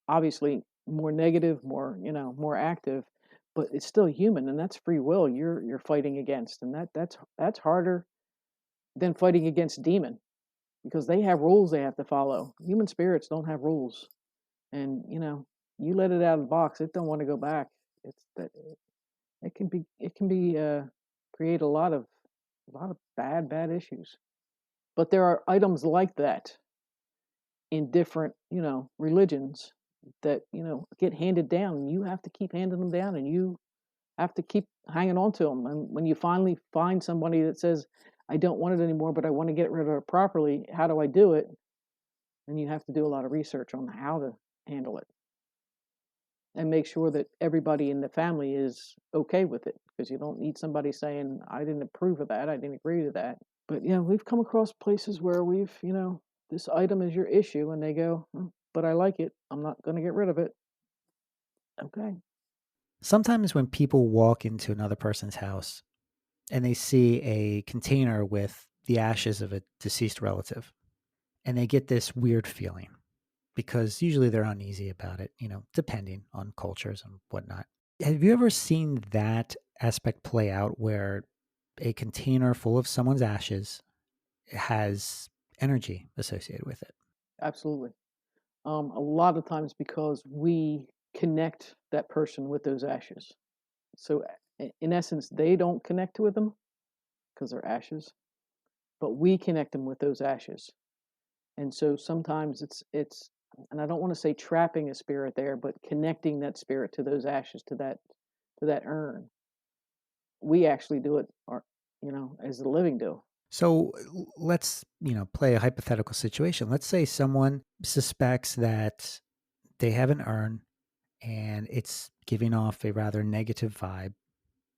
obviously more negative, more, more active, but it's still human, and that's free will you're fighting against, and that's harder than fighting against demon, because they have rules they have to follow. Human spirits don't have rules, and you let it out of the box, it don't want to go back. It's that it can be create a lot of bad issues. But there are items like that in different, religions that, get handed down, and you have to keep handing them down, and you have to keep hanging on to them. And when you finally find somebody that says, I don't want it anymore, but I want to get rid of it properly, how do I do it? And you have to do a lot of research on how to handle it and make sure that everybody in the family is okay with it, because you don't need somebody saying, I didn't approve of that, I didn't agree to that. But yeah, we've come across places where we've, this item is your issue, and they go, but I like it, I'm not going to get rid of it. Okay. Sometimes when people walk into another person's house and they see a container with the ashes of a deceased relative, and they get this weird feeling because usually they're uneasy about it, depending on cultures and whatnot. Have you ever seen that aspect play out where a container full of someone's ashes has energy associated with it? Absolutely. A lot of times because we connect that person with those ashes. So in essence, they don't connect with them because they're ashes, but we connect them with those ashes. And so sometimes it's and I don't want to say trapping a spirit there, but connecting that spirit to those ashes, to that urn. We actually do it, or as the living do. So let's, play a hypothetical situation. Let's say someone suspects that they have an urn and it's giving off a rather negative vibe.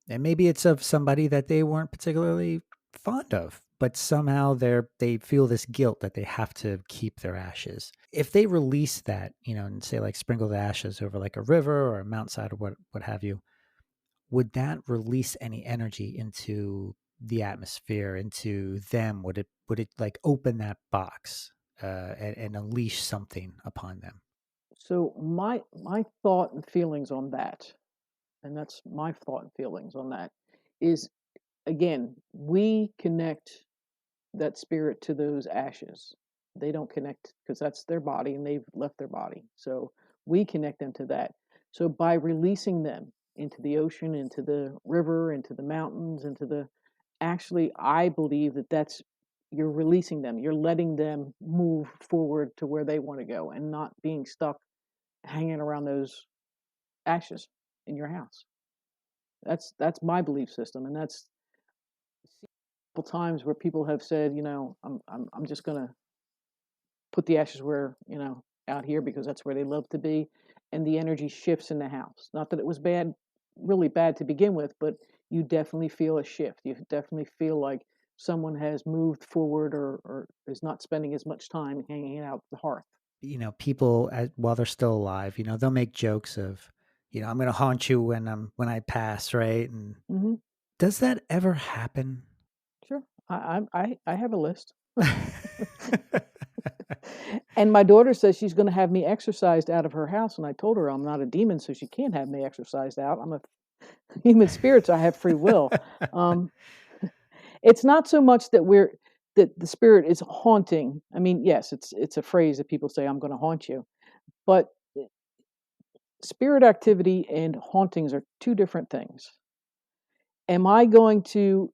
And maybe it's of somebody that they weren't particularly fond of, but somehow they feel this guilt that they have to keep their ashes. If they release that, and say like sprinkle the ashes over like a river or a mountainside or what have you, would that release any energy into the atmosphere, into them? Would it like open that box and unleash something upon them? So my thought and feelings on that, and that's my thought and feelings on that, is, again, we connect that spirit to those ashes. They don't connect because that's their body and they've left their body. So we connect them to that. So by releasing them into the ocean, into the river, into the mountains, into the, actually, I believe that's, you're releasing them. You're letting them move forward to where they want to go and not being stuck hanging around those ashes in your house. That's my belief system, and that's times where people have said, I'm just going to put the ashes where, out here, because that's where they love to be, and the energy shifts in the house. Not that it was bad, really bad to begin with, but you definitely feel a shift. You definitely feel like someone has moved forward, or is not spending as much time hanging out the hearth. People while they're still alive, they'll make jokes of, I'm going to haunt you when I pass, right? And Hmm. does that ever happen? Sure. I have a list. And my daughter says she's going to have me exorcised out of her house, and I told her I'm not a demon, so she can't have me exorcised out. I'm a human spirit, so I have free will. Um, it's not so much that the spirit is haunting. I mean, yes, it's a phrase that people say, "I'm going to haunt you," but spirit activity and hauntings are two different things. Am I going to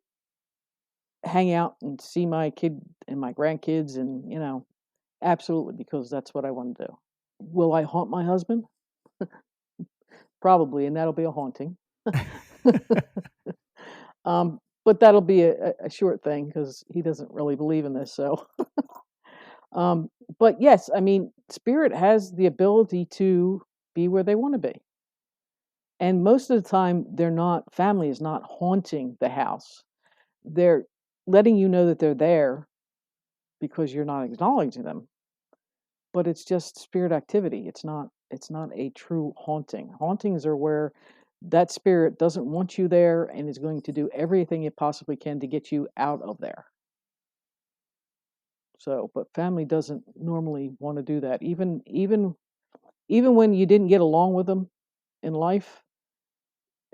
hang out and see my kid and my grandkids, and absolutely, because that's what I want to do. Will I haunt my husband? Probably, and that'll be a haunting. But that'll be a short thing because he doesn't really believe in this. So, um, but yes, I mean, spirit has the ability to be where they want to be, and most of the time, they're not. Family is not haunting the house. They're letting you know that they're there because you're not acknowledging them. But it's just spirit activity. It's not a true haunting. Hauntings are where that spirit doesn't want you there and is going to do everything it possibly can to get you out of there. So, but family doesn't normally want to do that. Even when you didn't get along with them in life,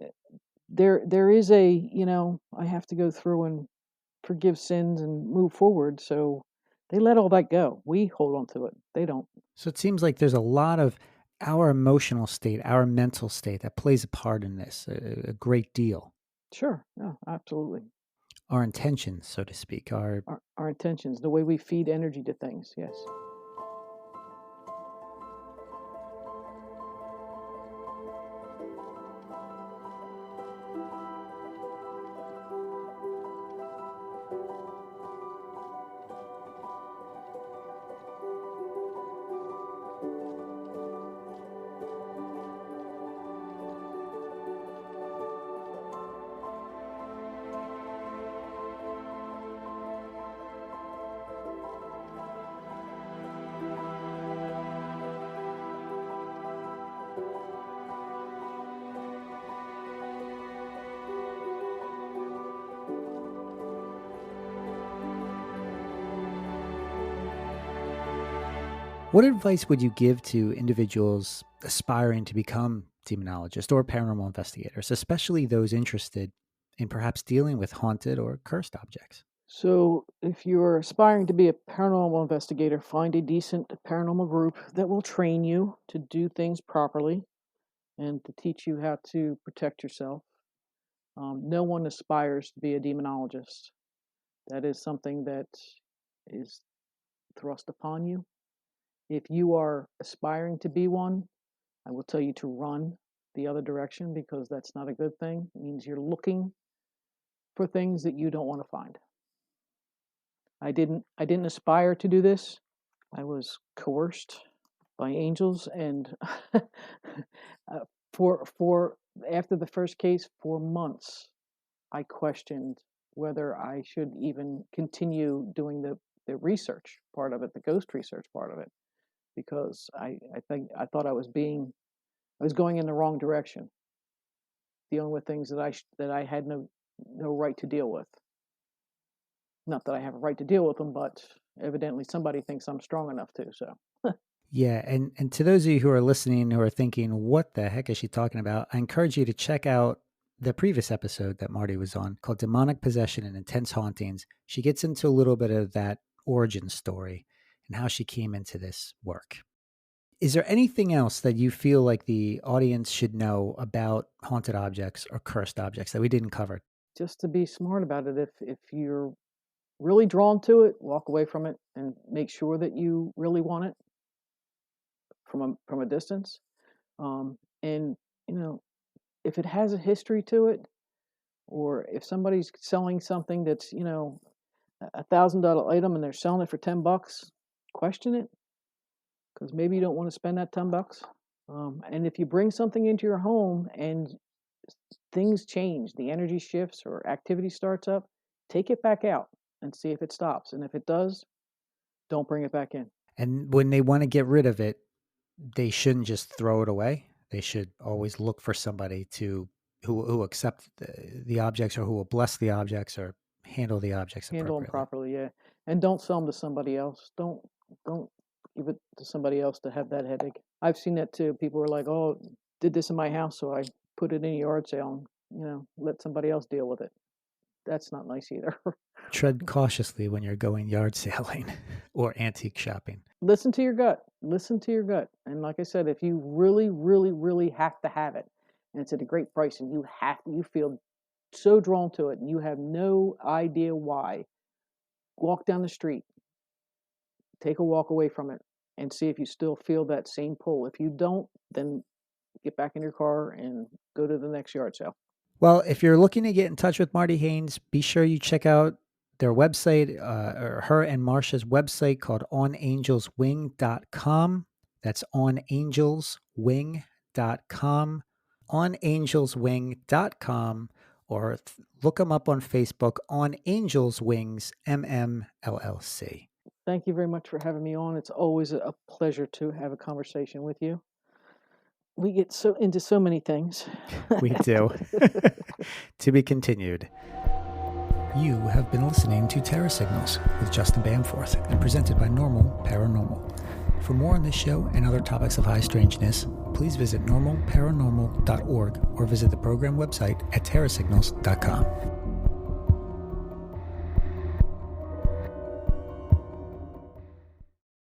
eh, there is a, I have to go through and forgive sins and move forward. So they let all that go. We hold on to it. They don't. So it seems like there's a lot of our emotional state, our mental state that plays a part in this, a great deal. Sure. Yeah, absolutely. Our intentions, so to speak, our Our intentions, the way we feed energy to things. Yes. What advice would you give to individuals aspiring to become demonologists or paranormal investigators, especially those interested in perhaps dealing with haunted or cursed objects? So, if you're aspiring to be a paranormal investigator, find a decent paranormal group that will train you to do things properly and to teach you how to protect yourself. No one aspires to be a demonologist. That is something that is thrust upon you. If you are aspiring to be one, I will tell you to run the other direction because that's not a good thing. It means you're looking for things that you don't want to find. I didn't aspire to do this. I was coerced by angels, and for after the first case, for months, I questioned whether I should even continue doing the research part of it, the ghost research part of it, because I thought I was going in the wrong direction, dealing with things that I had no right to deal with. Not that I have a right to deal with them, but evidently somebody thinks I'm strong enough to. So Yeah, and to those of you who are listening who are thinking, what the heck is she talking about? I encourage you to check out the previous episode that Marty was on called Demonic Possession and Intense Hauntings. She gets into a little bit of that origin story and how she came into this work. Is there anything else that you feel like the audience should know about haunted objects or cursed objects that we didn't cover? just to be smart about it, if you're really drawn to it, walk away from it and make sure that you really want it from a distance. And if it has a history to it, or if somebody's selling something that's $1,000 item and they're selling it for $10, question it because maybe you don't want to spend that $10. And if you bring something into your home and things change, the energy shifts or activity starts up, take it back out and see if it stops. And if it does, don't bring it back in. And when they want to get rid of it, they shouldn't just throw it away. They should always look for somebody to who accept the objects or who will bless the objects or handle the objects Handle them appropriately. properly, yeah. And don't sell them to somebody else. Don't give it to somebody else to have that headache. I've seen that too. People are like, "Oh, did this in my house, so I put it in a yard sale and let somebody else deal with it." That's not nice either. Tread cautiously when you're going yard sailing or antique shopping. Listen to your gut. Listen to your gut. And like I said, if you really, really, really have to have it, and it's at a great price, and you feel so drawn to it, and you have no idea why, walk down the street, take a walk away from it, and see if you still feel that same pull. If you don't, then get back in your car and go to the next yard sale. Well, if you're looking to get in touch with Marti Haines, be sure you check out their website, or her and Marsha's website called onangelswing.com. That's onangelswing.com, onangelswing.com, or look them up on Facebook on Angels Wings MMLLC. Thank you very much for having me on. It's always a pleasure to have a conversation with you. We get so into so many things. We do. To be continued. You have been listening to Terror Signals with Justin Bamforth and presented by Normal Paranormal. For more on this show and other topics of high strangeness, please visit normalparanormal.org or visit the program website at terrorsignals.com.